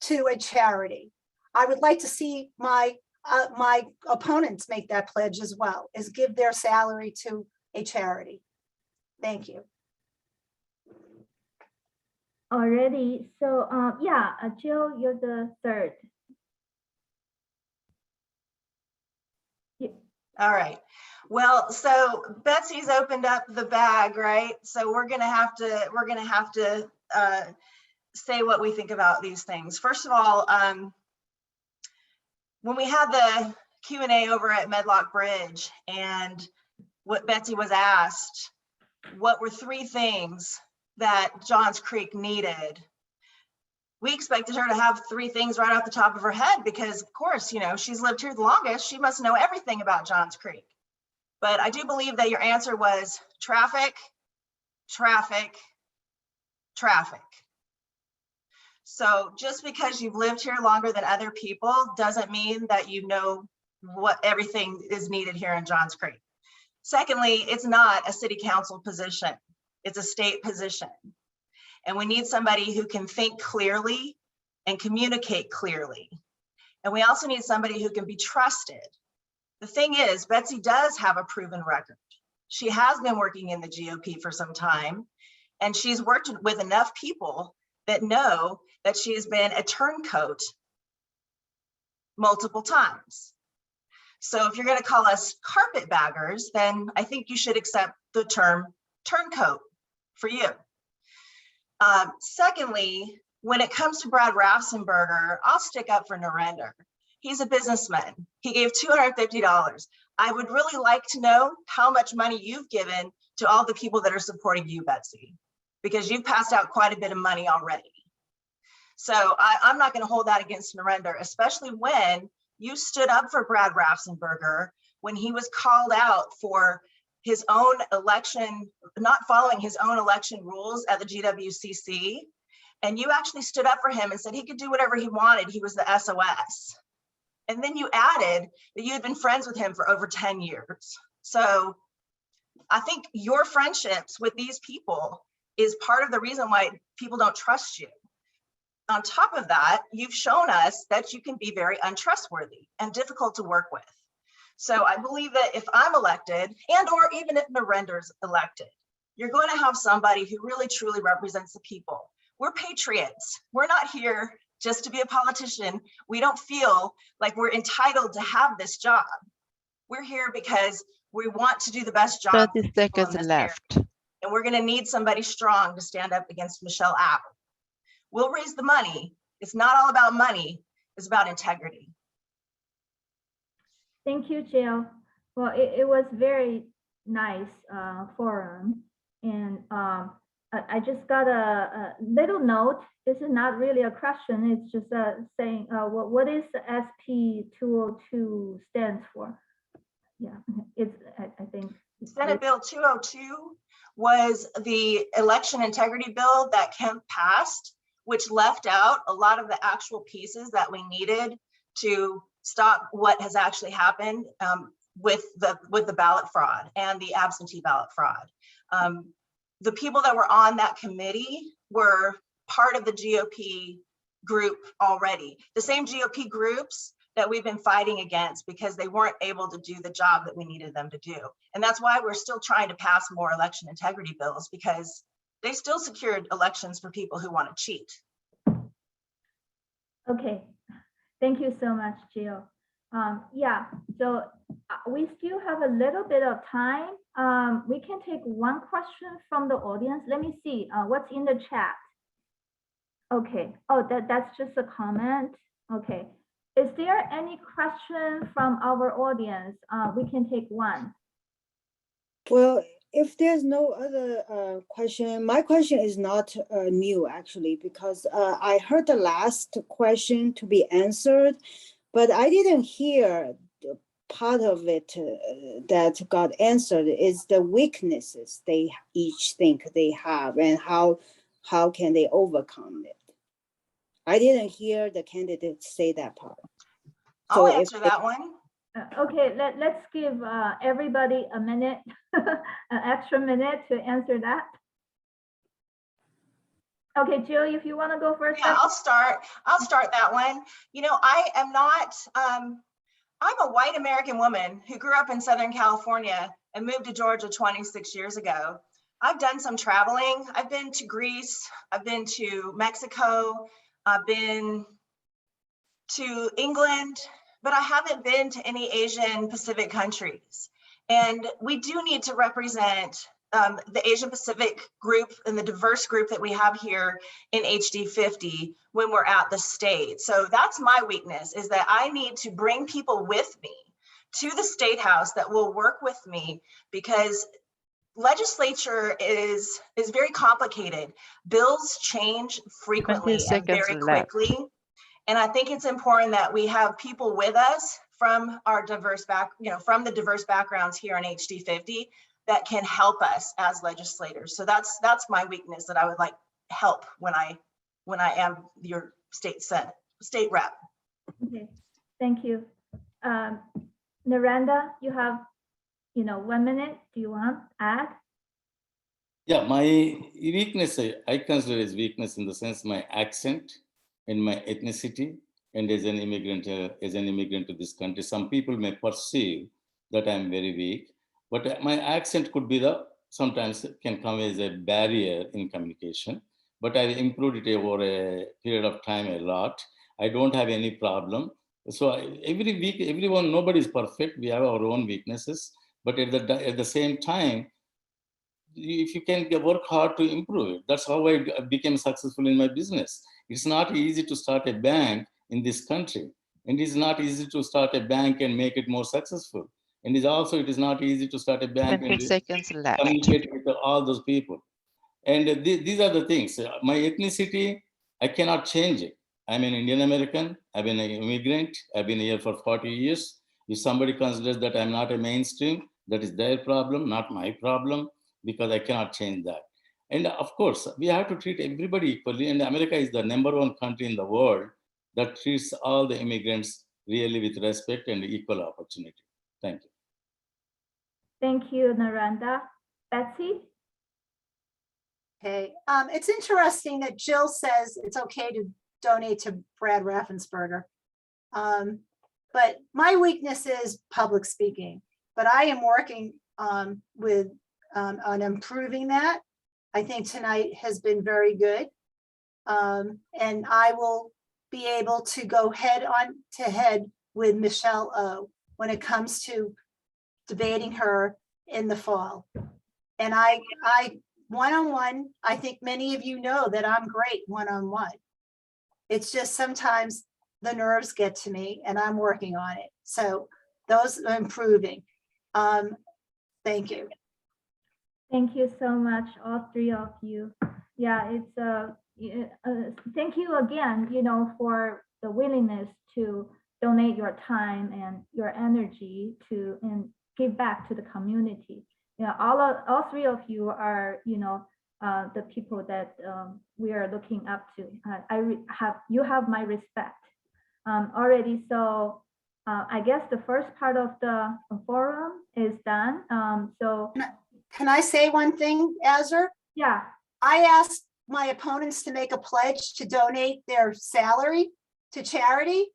to a charity. I would like to see my opponents make that pledge as well, is give their salary to a charity. Thank you. Already, so yeah, Jill, you're the third. All right. Well, so Betsy's opened up the bag, right? So we're gonna have to say what we think about these things. First of all, when we had the Q&A over at Medlock Bridge, and what Betsy was asked, what were 3 things that Johns Creek needed? We expected her to have 3 things right off the top of her head, because of course, you know, she's lived here the longest. She must know everything about Johns Creek. But I do believe that your answer was traffic, traffic, traffic. So just because you've lived here longer than other people doesn't mean that you know what everything is needed here in Johns Creek. Secondly, it's not a city council position. It's a state position. And we need somebody who can think clearly and communicate clearly. And we also need somebody who can be trusted. The thing is, Betsy does have a proven record. She has been working in the GOP for some time, and she's worked with enough people that know that she has been a turncoat multiple times. So if you're going to call us carpetbaggers, then I think you should accept the term turncoat for you. Secondly, when it comes to Brad Raffensperger, I'll stick up for Narendra. He's a businessman. He gave $250. I would really like to know how much money you've given to all the people that are supporting you, Betsy, because you've passed out quite a bit of money already. So I'm not going to hold that against Narendra, especially when you stood up for Brad Raffensperger when he was called out for his own election, not following his own election rules at the GWCC. And you actually stood up for him and said he could do whatever he wanted. He was the SOS. And then you added that you had been friends with him for over 10 years. So I think your friendships with these people is part of the reason why people don't trust you. On top of that, you've shown us that you can be very untrustworthy and difficult to work with. So I believe that if I'm elected, and or even if Narendra's elected, you're going to have somebody who really truly represents the people. We're patriots. We're not here just to be a politician. We don't feel like we're entitled to have this job. We're here because we want to do the best job. 30 seconds left. And we're going to need somebody strong to stand up against Michelle O. We'll raise the money. It's not all about money. It's about integrity. Thank you, Jill. Well, it was very nice forum. And I just got a little note. This is not really a question. It's just saying, what is the SP202 stands for? Yeah, it's, I think. Senate Bill 202 was the election integrity bill that Kemp passed, which left out a lot of the actual pieces that we needed to stop what has actually happened with the ballot fraud and the absentee ballot fraud. The people that were on that committee were part of the GOP group already. The same GOP groups that we've been fighting against because they weren't able to do the job that we needed them to do. And that's why we're still trying to pass more election integrity bills, because they still secured elections for people who want to cheat. Okay, thank you so much, Jill. Yeah, so we still have a little bit of time. We can take one question from the audience. Let me see what's in the chat. Okay, oh, that's just a comment. Okay, is there any question from our audience? We can take one. Well, if there's no other question, my question is not new actually, because I heard the last question to be answered, but I didn't hear the part of it that got answered is the weaknesses they each think they have and how can they overcome it. I didn't hear the candidate say that part. I'll answer that one. Okay, let's give everybody a minute, an extra minute to answer that. Okay, Jill, if you want to go first. Yeah, I'll start that one. You know, I am not, I'm a white American woman who grew up in Southern California and moved to Georgia 26 years ago. I've done some traveling. I've been to Greece, I've been to Mexico, I've been to England, but I haven't been to any Asian Pacific countries. And we do need to represent the Asian Pacific group and the diverse group that we have here in HD50 when we're at the state. So that's my weakness, is that I need to bring people with me to the State House that will work with me, because legislature is very complicated. Bills change frequently and very quickly. And I think it's important that we have people with us from our diverse from the diverse backgrounds here in HD50 that can help us as legislators. So that's my weakness, that I would like help when I am your state rep. Okay, thank you. Narendra, you have 1 minute. Do you want to add? Yeah, my weakness, I consider as weakness in the sense my accent and my ethnicity, and as an immigrant to this country. Some people may perceive that I'm very weak, but my accent could be sometimes can come as a barrier in communication, but I improved it over a period of time a lot. I don't have any problem. So every week, everyone, nobody is perfect. We have our own weaknesses, but at the same time, if you can work hard to improve it. That's how I became successful in my business. It's not easy to start a bank in this country. And it's not easy to start a bank and make it more successful. And it is not easy to start a bank 20 and seconds left. communicate with all those people. And these are the things. My ethnicity, I cannot change it. I'm an Indian American. I've been an immigrant. I've been here for 40 years. If somebody considers that I'm not a mainstream, that is their problem, not my problem, because I cannot change that. And of course, we have to treat everybody equally. And America is the #1 country in the world that treats all the immigrants really with respect and equal opportunity. Thank you. Thank you, Narendra. Betsy? Okay, it's interesting that Jill says it's okay to donate to Brad Raffensperger. But my weakness is public speaking, but I am working on improving that. I think tonight has been very good. And I will be able to go head to head with Michelle O when it comes to debating her in the fall. And I one-on-one, I think many of you know that I'm great one-on-one. It's just sometimes the nerves get to me and I'm working on it. So those are improving. Thank you. Thank you so much, all three of you. Yeah, thank you again, for the willingness to donate your time and your energy and give back to the community. All three of you are, the people that we are looking up to. You have my respect already. So I guess the first part of the forum is done. Can I say one thing, Azra? Yeah. I asked my opponents to make a pledge to donate their salary to charity,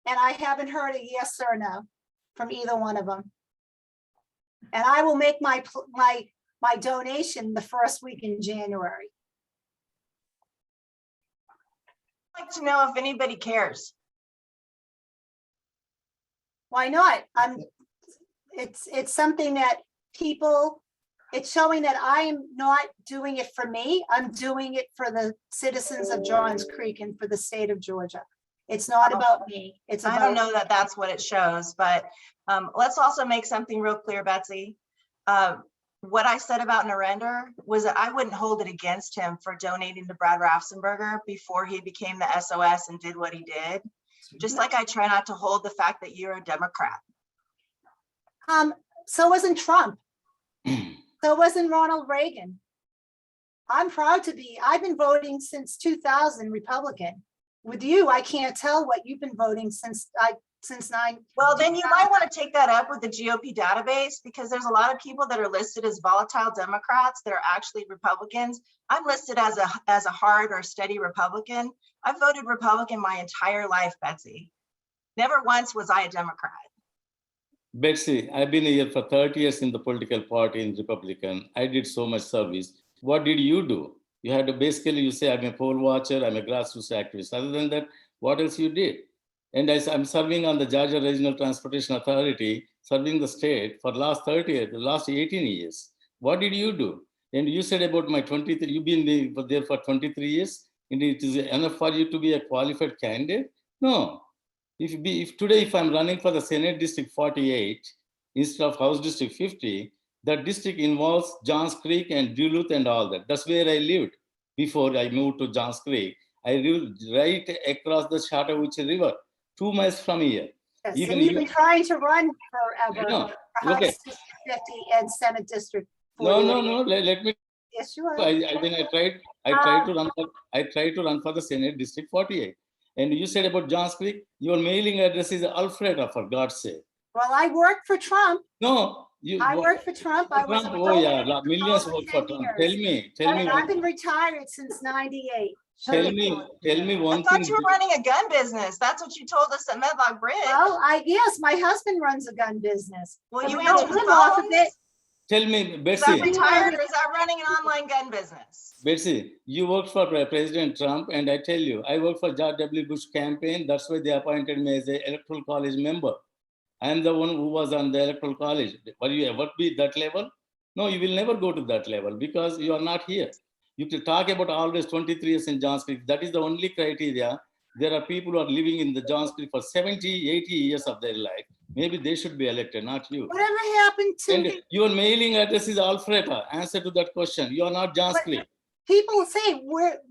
and I haven't heard a yes or no from either one of them. And I will make my donation the first week in January. I'd like to know if anybody cares. Why not? It's something that people, it's showing that I am not doing it for me. I'm doing it for the citizens of Johns Creek and for the state of Georgia. It's not about me. It's about, I don't know that that's what it shows, but let's also make something real clear, Betsy. what I said about Narendra was that I wouldn't hold it against him for donating to Brad Raffensperger before he became the SOS and did what he did. Just like I try not to hold the fact that you're a Democrat. So wasn't Trump. So wasn't Ronald Reagan. I'm proud to be, I've been voting since 2000 Republican. With you, I can't tell what you've been voting since Well, then you might want to take that up with the GOP database, because there's a lot of people that are listed as volatile Democrats that are actually Republicans. I'm listed as a hard or steady Republican. I've voted Republican my entire life, Betsy. Never once was I a Democrat. Betsy, I've been here for 30 years in the political party in Republican. I did so much service. What did you do? You had to basically, you say, I'm a poll watcher, I'm a grassroots activist. Other than that, what else you did? And I'm serving on the Georgia Regional Transportation Authority, serving the state for the last 30 years, the last 18 years. What did you do? And you said about my 23, you've been there for 23 years, and it is enough for you to be a qualified candidate? No. If today, if I'm running for the Senate District 48 instead of House District 50, that district involves Johns Creek and Duluth and all that. That's where I lived before I moved to Johns Creek. I lived right across the Chattahoochee River, 2 miles from here. Yes, Even and you've you- been trying to run forever No, for House okay. District 50 and Senate District 48. No. Let me. Yes, you are. I tried to run for the Senate District 48. And you said about Johns Creek, your mailing address is Alfreda, for God's sake. Well, I worked for Trump. No, I worked for Trump. I was. Trump, oh yeah, millions over vote for 10 Trump. years. Tell me, And I've been retired since 98. tell me I one thought thing. you were running a gun business. That's what you told us at Medlock Bridge. Well, yes, my husband runs a gun business. Well, you We don't answer live off of phones? it. Tell me, Is that Betsy. retired or is that running an online gun business? Betsy, you worked for President Trump, and I tell you, I worked for George W. Bush campaign. That's why they appointed me as an electoral college member. I am the one who was on the electoral college. Will you ever be that level? No, you will never go to that level because you are not here. You can talk about always 23 years in Johns Creek. That is the only criteria. There are people who are living in the Johns Creek for 70, 80 years of their life. Maybe they should be elected, not you. Whatever happened to And your mailing address is Alfreda. Answer to that question. You are not Johns But- Creek. people say,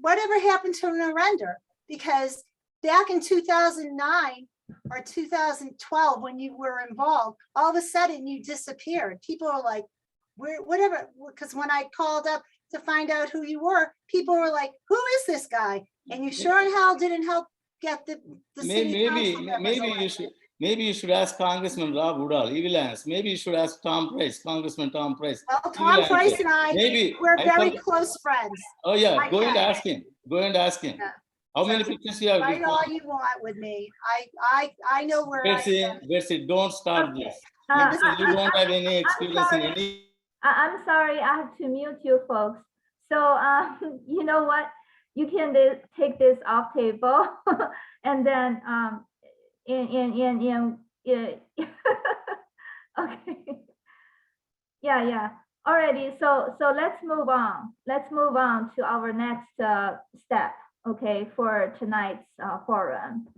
whatever happened to Narendra? Because back in 2009 or 2012, when you were involved, all of a sudden you disappeared. People are like, whatever, because when I called up to find out who you were, people were like, who is this guy? And you sure in hell didn't help get the city council members elected. Maybe you should ask Congressman Rob Woodall. He will answer. Maybe you should ask Tom Price, Congressman Tom Price. Well, He will Tom Price answer. and I, Maybe we're I very forgot- close friends. Oh yeah, I go and can. ask him. Go and ask him. Yeah. How many So, pictures you have? Write all you want with me. I know where I am. Betsy, don't start this. Uh, You don't have any experience in sorry. any. I'm sorry, I have to mute you folks. So you know what? You can take this off table and then okay. Yeah. Alrighty, so let's move on. Let's move on to our next step, okay, for tonight's forum.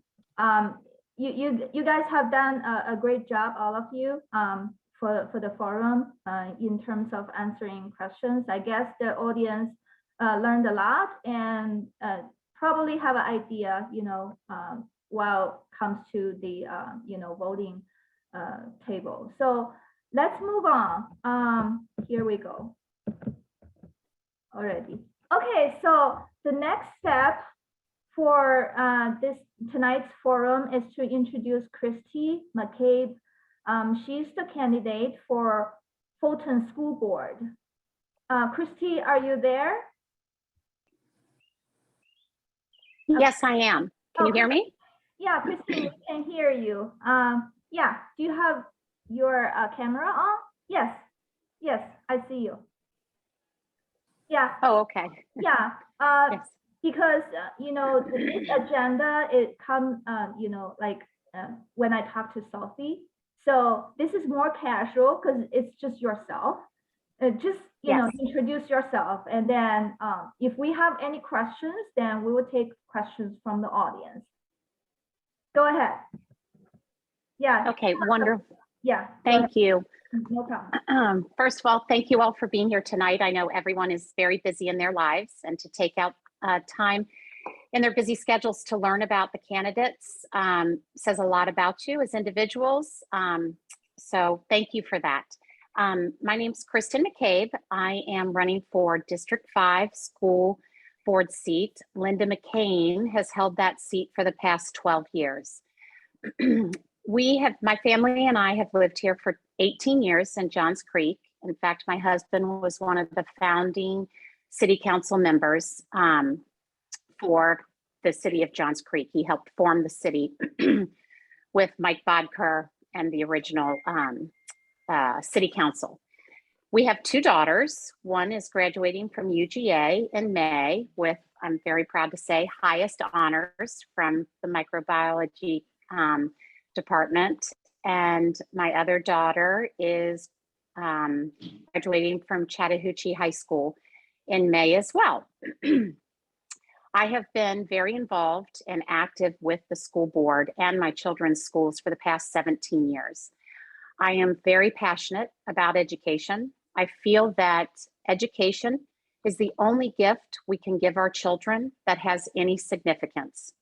You guys have done a great job, all of you, for the forum in terms of answering questions. I guess the audience learned a lot and probably have an idea, while it comes to the voting table. So let's move on. Here we go. Already. Okay, so the next step for tonight's forum is to introduce Kristin Mccabe. She's the candidate for Fulton School Board. Kristin, are you there? Yes, I am. Can you hear me? Yeah, Kristin, we can hear you. Yeah, do you have your camera on? Yes, I see you. Yeah, Oh, okay. yeah. Yes. Because this agenda, it comes like when I talk to Sophie. So this is more casual because it's just yourself. Just Yes. introduce yourself, and then if we have any questions, then we will take questions from the audience. Go ahead. Yeah. Okay, wonderful. Yeah. go Thank you. No problem. First of all, thank you all for being here tonight. I know everyone is very busy in their lives, and to take out time in their busy schedules to learn about the candidates says a lot about you as individuals. So thank you for that. My name is Kristin Mccabe. I am running for District 5 school board seat. Linda McCain has held that seat for the past 12 years. My family and I have lived here for 18 years in Johns Creek. In fact, my husband was one of the founding city council members for the city of Johns Creek. He helped form the city with Mike Bodker and the original city council. We have 2 daughters. One is graduating from UGA in May with, I'm very proud to say, highest honors from the microbiology department. And my other daughter is graduating from Chattahoochee High School in May as well. I have been very involved and active with the school board and my children's schools for the past 17 years. I am very passionate about education. I feel that education is the only gift we can give our children that has any significance.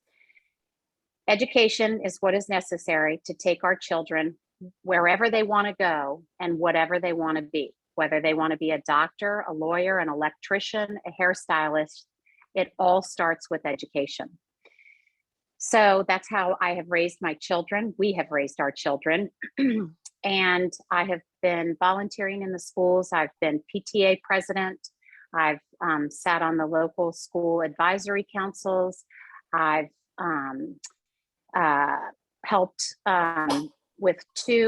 Education is what is necessary to take our children wherever they want to go and whatever they want to be, whether they want to be a doctor, a lawyer, an electrician, a hairstylist. It all starts with education. So that's how I have raised my children. We have raised our children. And I have been volunteering in the schools. I've been PTA president. I've sat on the local school advisory councils. I've helped with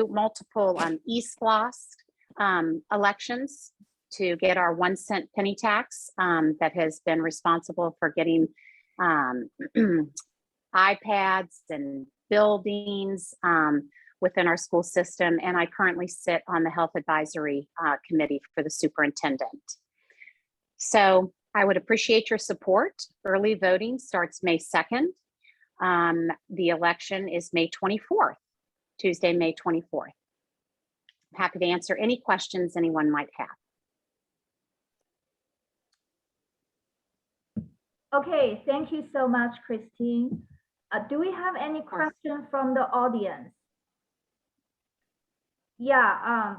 multiple eSloss elections to get our 1 cent penny tax that has been responsible for getting iPads and buildings within our school system. And I currently sit on the health advisory committee for the superintendent. So I would appreciate your support. Early voting starts May 2nd. The election is May 24th, Tuesday, May 24th. I'm happy to answer any questions anyone might have. Okay, thank you so much, Christine. Do we have any questions from the audience? Yeah,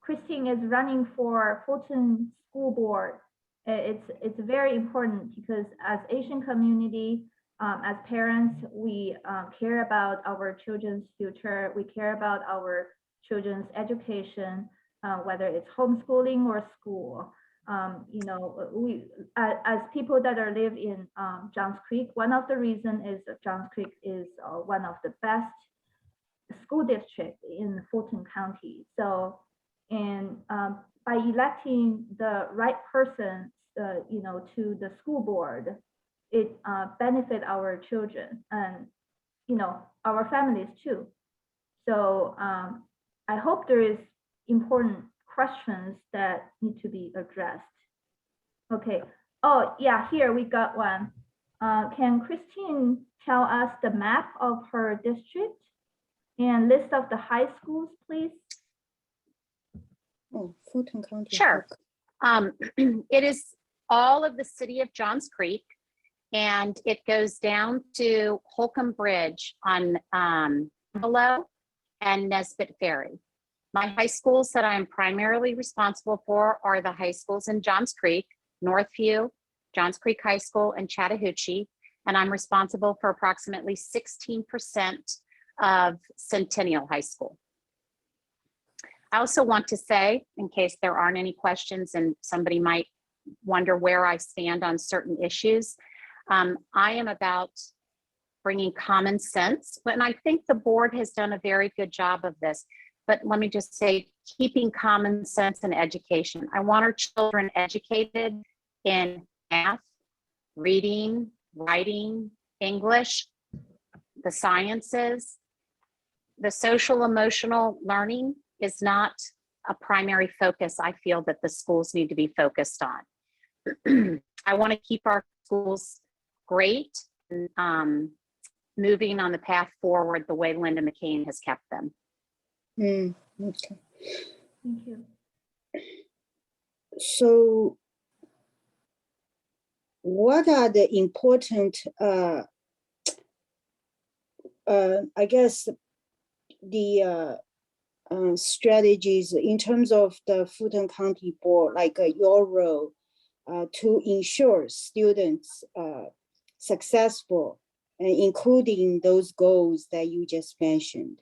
Christine is running for Fulton School Board. It's very important because as Asian community, as parents, we care about our children's future. We care about our children's education, whether it's homeschooling or school. You know, we as people that are live in Johns Creek, one of the reasons is that Johns Creek is one of the best school districts in Fulton County. So, and by electing the right person, you know, to the school board, it benefit our children and, you know, our families too. So I hope there is important questions that need to be addressed. Okay. Oh yeah, here we got one. Can Christine tell us the map of her district and list of the high schools, please? Oh, Fulton County. Sure. It is all of the city of Johns Creek, and it goes down to Holcomb Bridge on below and Nesbitt Ferry. My high schools that I am primarily responsible for are the high schools in Johns Creek, Northview, Johns Creek High School, and Chattahoochee, and I'm responsible for approximately 16% of Centennial High School. I also want to say, in case there aren't any questions and somebody might wonder where I stand on certain issues, I am about bringing common sense, and I think the board has done a very good job of this. But let me just say, keeping common sense in education. I want our children educated in math, reading, writing, English, the sciences. The social emotional learning is not a primary focus I feel that the schools need to be focused on. I want to keep our schools great and moving on the path forward the way Linda McCain has kept them. Okay. Thank you. So what are the important, I guess, the strategies in terms of the Fulton County Board, like your role to ensure students successful, including those goals that you just mentioned?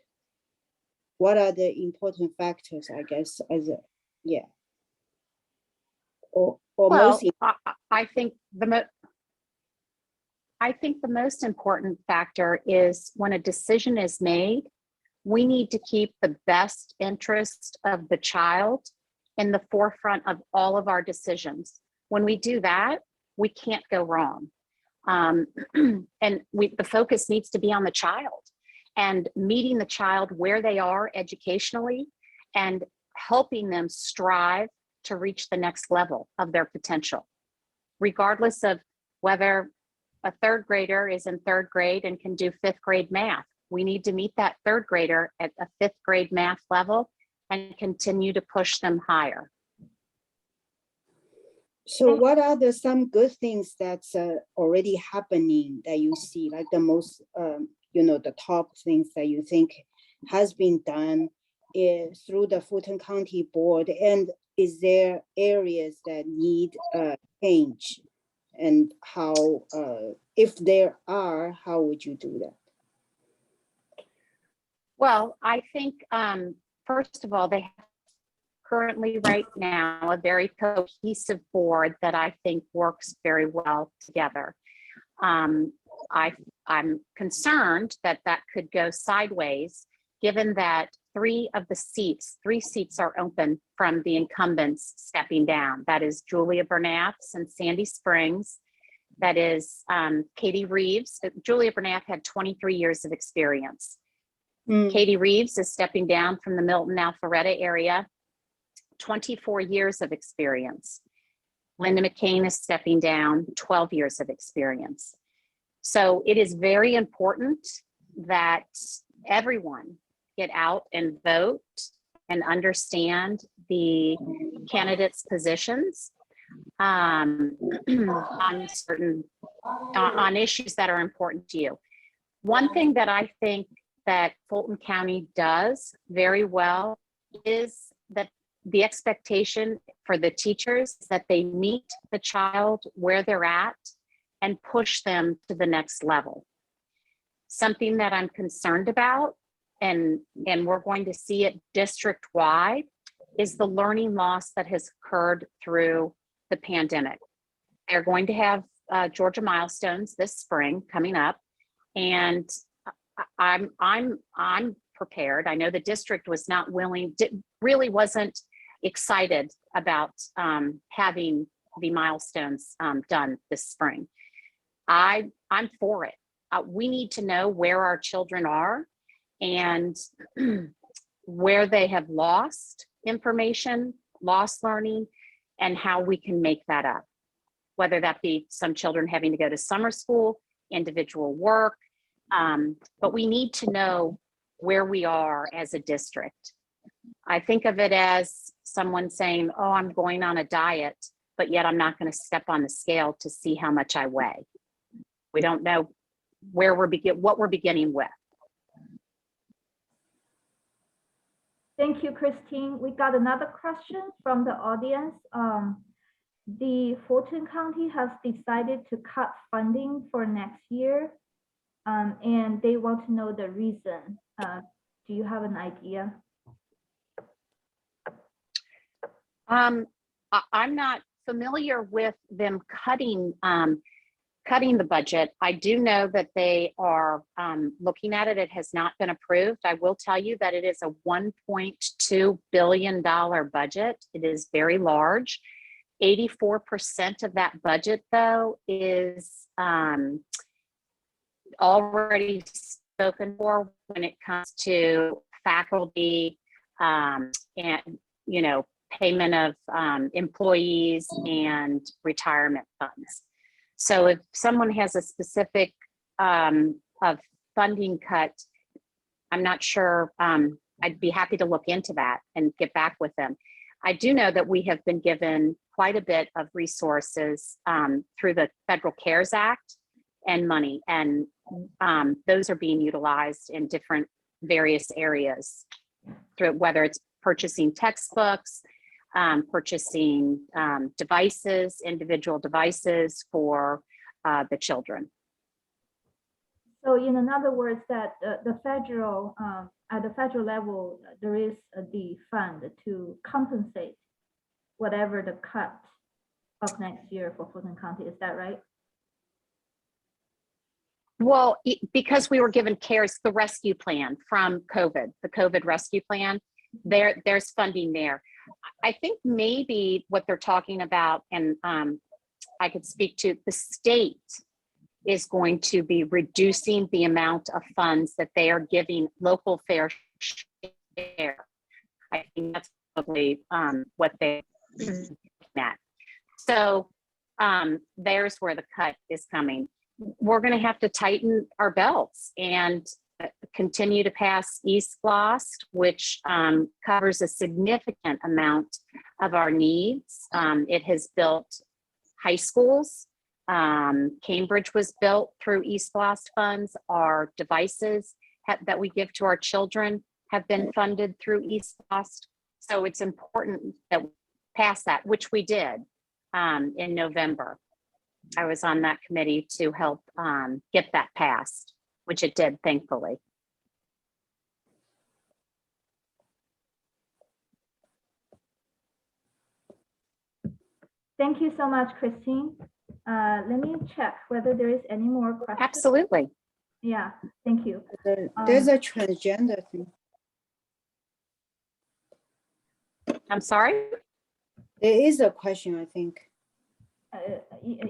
What are the important factors, I guess, as a, yeah. Or Well, most, I think the most important factor is when a decision is made, we need to keep the best interest of the child in the forefront of all of our decisions. When we do that, we can't go wrong. And the focus needs to be on the child and meeting the child where they are educationally and helping them strive to reach the next level of their potential, regardless of whether a third grader is in third grade and can do fifth grade math. We need to meet that third grader at a fifth grade math level and continue to push them higher. so what are some good things that's already happening that you see, like the most, the top things that you think has been done through the Fulton County Board? And is there areas that need change? And how, if there are, how would you do that? Well, I think, first of all, they have currently right now a very cohesive board that I think works very well together. I'm concerned that that could go sideways, given that three seats are open from the incumbents stepping down. That is Julia Bernath's and Sandy Springs. That is Katie Reeves. Julia Bernath had 23 years of experience. Katie Reeves is stepping down from the Milton Alpharetta area, 24 years of experience. Linda McCain is stepping down, 12 years of experience. So it is very important that everyone get out and vote and understand the candidates' positions on issues that are important to you. One thing that I think that Fulton County does very well is that the expectation for the teachers is that they meet the child where they're at and push them to the next level. Something that I'm concerned about, and we're going to see it district-wide, is the learning loss that has occurred through the pandemic. They're going to have Georgia milestones this spring coming up, and I'm prepared. I know the district was not willing, really wasn't excited about having the milestones done this spring. I'm for it. We need to know where our children are and where they have lost information, lost learning, and how we can make that up. Whether that be some children having to go to summer school, individual work, but we need to know where we are as a district. I think of it as someone saying, oh, I'm going on a diet, but yet I'm not going to step on the scale to see how much I weigh. We don't know where what we're beginning with. Thank you, Christine. We got another question from the audience. The Fulton County has decided to cut funding for next year, and they want to know the reason. Do you have an idea? I'm not familiar with them cutting the budget. I do know that they are looking at it. It has not been approved. I will tell you that it is a $1.2 billion budget. It is very large. 84% of that budget, though, is already spoken for when it comes to faculty and, payment of employees and retirement funds. So if someone has a specific of funding cut, I'm not sure I'd be happy to look into that and get back with them. I do know that we have been given quite a bit of resources through the Federal CARES Act and money, and those are being utilized in different various areas, through whether it's purchasing textbooks, purchasing devices, individual devices for the children. So in other words, that the federal, at the federal level, there is the fund to compensate whatever the cut of next year for Fulton County. Is that right? Well, because we were given CARES, the rescue plan from COVID, the COVID rescue plan, there's funding there. I think maybe what they're talking about, and I could speak to, the state is going to be reducing the amount of funds that they are giving local fair share. I think that's probably what they're looking at. So there's where the cut is coming. We're going to have to tighten our belts and continue to pass East Lost, which covers a significant amount of our needs. It has built high schools. Cambridge was built through East Lost funds. Our devices that we give to our children have been funded through East Lost. So it's important that we pass that, which we did in November. I was on that committee to help get that passed, which it did, thankfully. Thank you so much, Christine. Let me check whether there is any more questions. Absolutely. Yeah, thank you. There's a transgender thing. I'm sorry? There is a question, I think.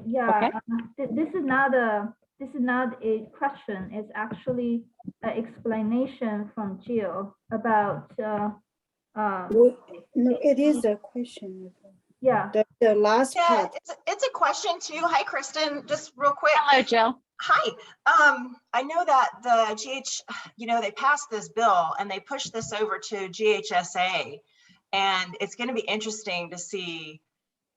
Yeah, Okay. This is not a question. It's actually an explanation from Jill about. No, it is a question. Yeah. The last Yeah, part. it's a question too. Hi, Kristen, just real quick. Hello, Jill. Hi, I know that the they passed this bill and they pushed this over to GHSA, and it's going to be interesting to see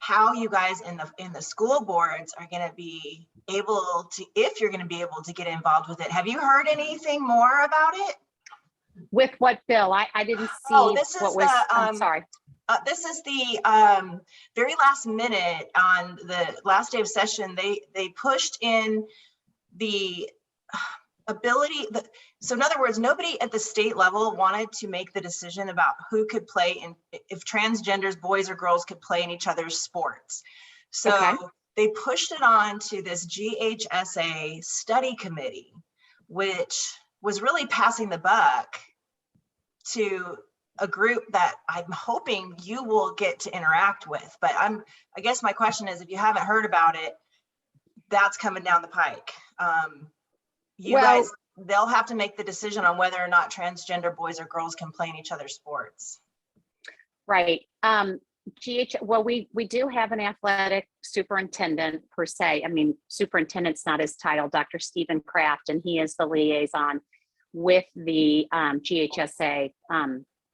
how you guys in the school boards are going to be able to, if you're going to be able to get involved with it. Have you heard anything more about it? With what bill? I didn't see This is what was, I'm sorry. This is the very last minute on the last day of session. They pushed in the ability so in other words, nobody at the state level wanted to make the decision about who could play in, if transgenders, boys or girls, could play in each other's sports. So okay. They pushed it on to this GHSA study committee, which was really passing the buck to a group that I'm hoping you will get to interact with. But I guess my question is, if you haven't heard about it, that's coming down the pike. Guys, they'll have to make the decision on whether or not transgender boys or girls can play in each other's sports. Right. Well, we do have an athletic superintendent per se. I mean, superintendent's not his title, Dr. Stephen Kraft, and he is the liaison with the GHSA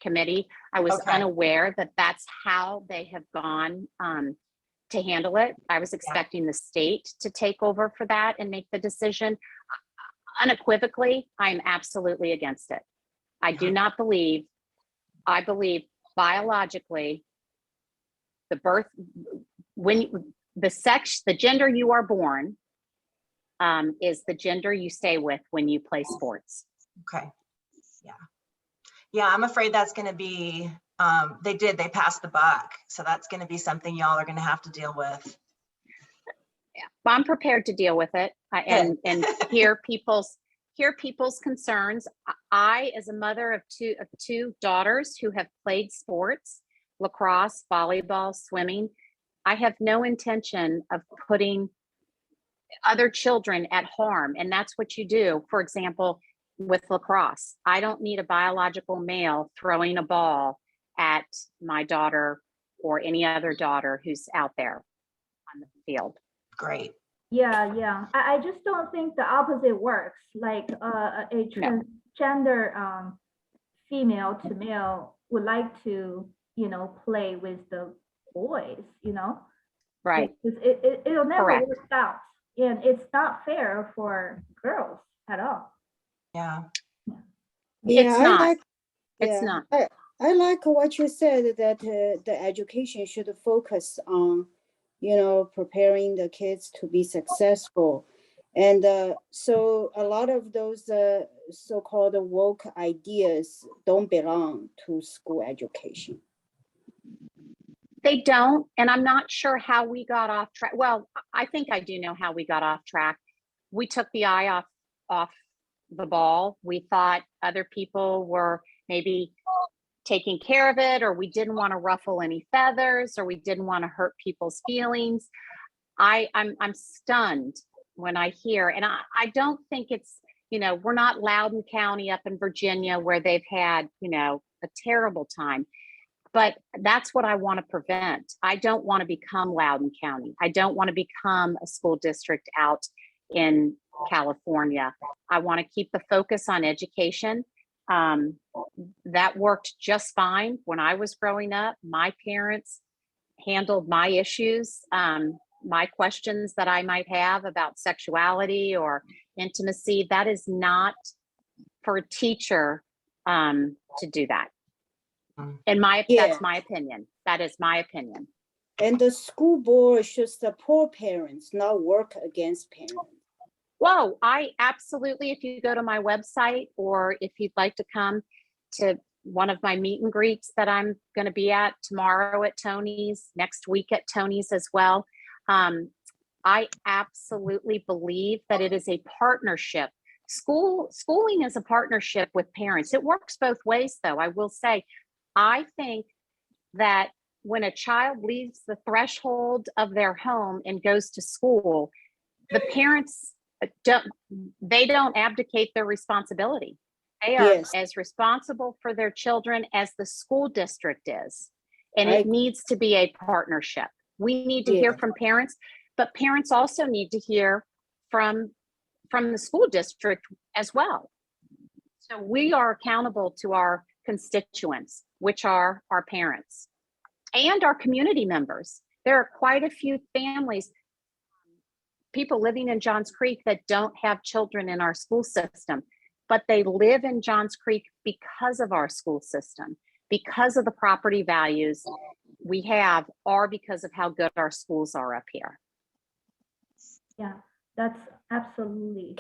committee. I was unaware that that's how they have gone to handle it. I was expecting the state to take over for that and make the decision. Unequivocally, I'm absolutely against it. I do not believe, I believe biologically, the birth, when the gender you are born is the gender you stay with when you play sports. Okay. Yeah, I'm afraid that's going to be, they passed the buck. So that's going to be something y'all are going to have to deal with. Yeah, well, I'm prepared to deal with it and hear people's concerns. I, as a mother of two daughters who have played sports, lacrosse, volleyball, swimming, I have no intention of putting other children at harm. And that's what you do. For example, with lacrosse, I don't need a biological male throwing a ball at my daughter or any other daughter who's out there on the field. Great. Yeah. I just don't think the opposite works. Like a transgender female to male would like to, play with the boys, Right. Because it'll never Correct. work out. And it's not fair for girls at all. Yeah. It's I not. like, It's yeah, not. I like what you said, that the education should focus on, preparing the kids to be successful. And so a lot of those so-called woke ideas don't belong to school education. They don't, and I'm not sure how we got off track. Well, I think I do know how we got off track. We took the eye off the ball. We thought other people were maybe taking care of it, or we didn't want to ruffle any feathers, or we didn't want to hurt people's feelings. I'm stunned when I hear, and I don't think it's, we're not Loudoun County up in Virginia where they've had, a terrible time. But that's what I want to prevent. I don't want to become Loudoun County. I don't want to become a school district out in California. I want to keep the focus on education. That worked just fine when I was growing up. My parents handled my issues, my questions that I might have about sexuality or intimacy. That is not for a teacher to do that. And that's my opinion. That is my opinion. And the school board should support parents, not work against parents. Whoa, I absolutely, if you go to my website, or if you'd like to come to one of my meet and greets that I'm going to be at tomorrow at Tony's, next week at Tony's as well. I absolutely believe that it is a partnership. Schooling is a partnership with parents. It works both ways, though. I will say, I think that when a child leaves the threshold of their home and goes to school, the parents don't abdicate their responsibility. They are as responsible for their children as the school district is. And it needs to be a partnership. We need to hear from parents, but parents also need to hear from the school district as well. So we are accountable to our constituents, which are our parents and our community members. There are quite a few families, people living in Johns Creek that don't have children in our school system, but they live in Johns Creek because of our school system, because of the property values we have, or because of how good our schools are up here. Yeah, that's absolutely,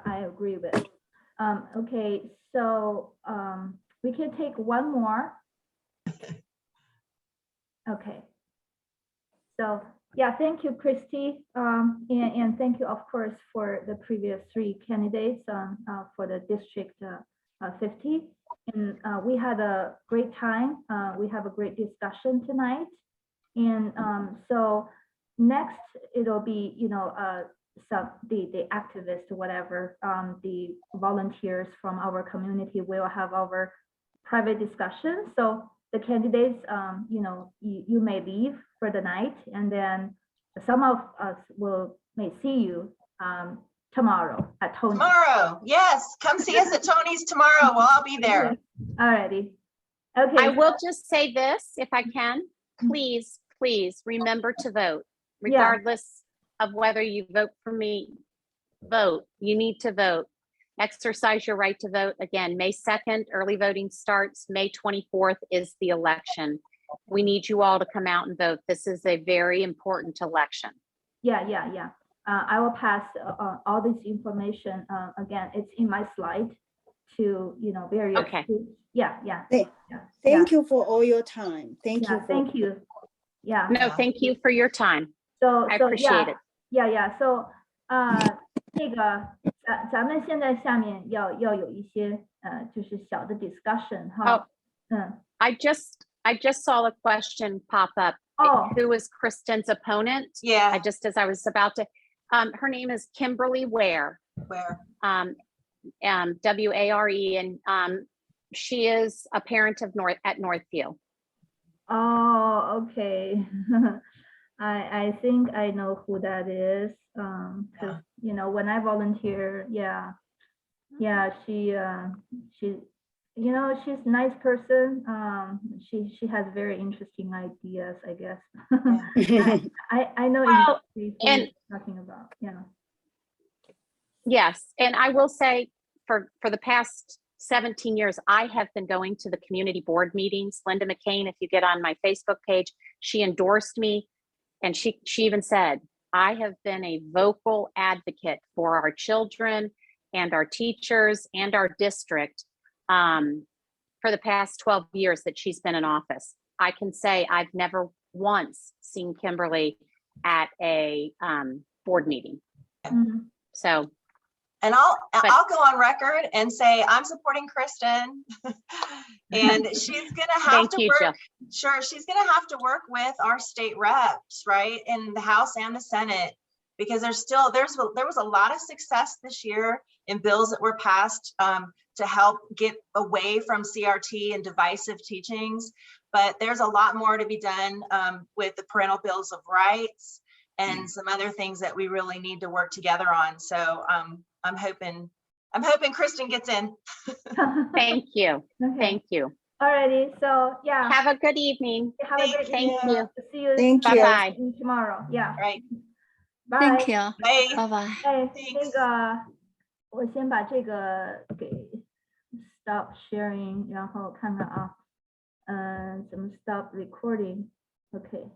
I agree with. Okay, so we can take one more. Okay. So yeah, thank you, Christy, and thank you, of course, for the previous 3 candidates for the District 50. And we had a great time. We have a great discussion tonight. And so next, it'll be, the activists, whatever, the volunteers from our community will have our private discussion. So the candidates, you may leave for the night, and then some of us may see you tomorrow at Tony's. Tomorrow, yes, come see us at Tony's tomorrow. We'll all be there. Alrighty. Okay. I will just say this, if I can, please remember to vote, regardless of whether you vote for me. Vote. You need to vote. Exercise your right to vote. Again, May 2nd, early voting starts. May 24th is the election. We need you all to come out and vote. This is a very important election. Yeah. I will pass all this information. Again, it's in my slide to, various. Okay. Yeah. Thank you for all your time. Thank you. Thank you. Yeah. No, thank you for your time. So I appreciate it. Yeah. So 那个咱们现在下面要有一些就是小的 discussion 哈。I just saw a question pop up. Who is Kristin's opponent? Yeah. As I was about to, her name is Kimberly Ware. Where? W-A-R-E, and she is a parent of Northview. Oh, okay. I think I know who that is. Because when I volunteer, she you know, she's a nice person. She has very interesting ideas, I guess. I know Well, exactly who and- you're talking about. Yeah. Yes, and I will say for the past 17 years, I have been going to the community board meetings. Linda McCain, if you get on my Facebook page, she endorsed me, and she even said, I have been a vocal advocate for our children and our teachers and our district for the past 12 years that she's been in office. I can say I've never once seen Kimberly at a board meeting. Mhm. So And I'll go on record and say I'm supporting Kristin, and she's gonna have thank to you, work. Jill. Sure, she's gonna have to work with our state reps, right, in the House and the Senate, because there was a lot of success this year in bills that were passed to help get away from CRT and divisive teachings. But there's a lot more to be done with the parental bills of rights and some other things that we really need to work together on. So I'm hoping Kristin gets in. Thank you. Okay. Thank you. Alrighty. So yeah. Have a good evening. Have a good Thank evening. you. See you. Thank you. Bye-bye. Tomorrow. Yeah. Right. Bye. Thank you. Bye. 拜拜。哎， Thanks. 那个，我先把这个给 stop sharing，然后看看啊，怎么 stop recording？OK。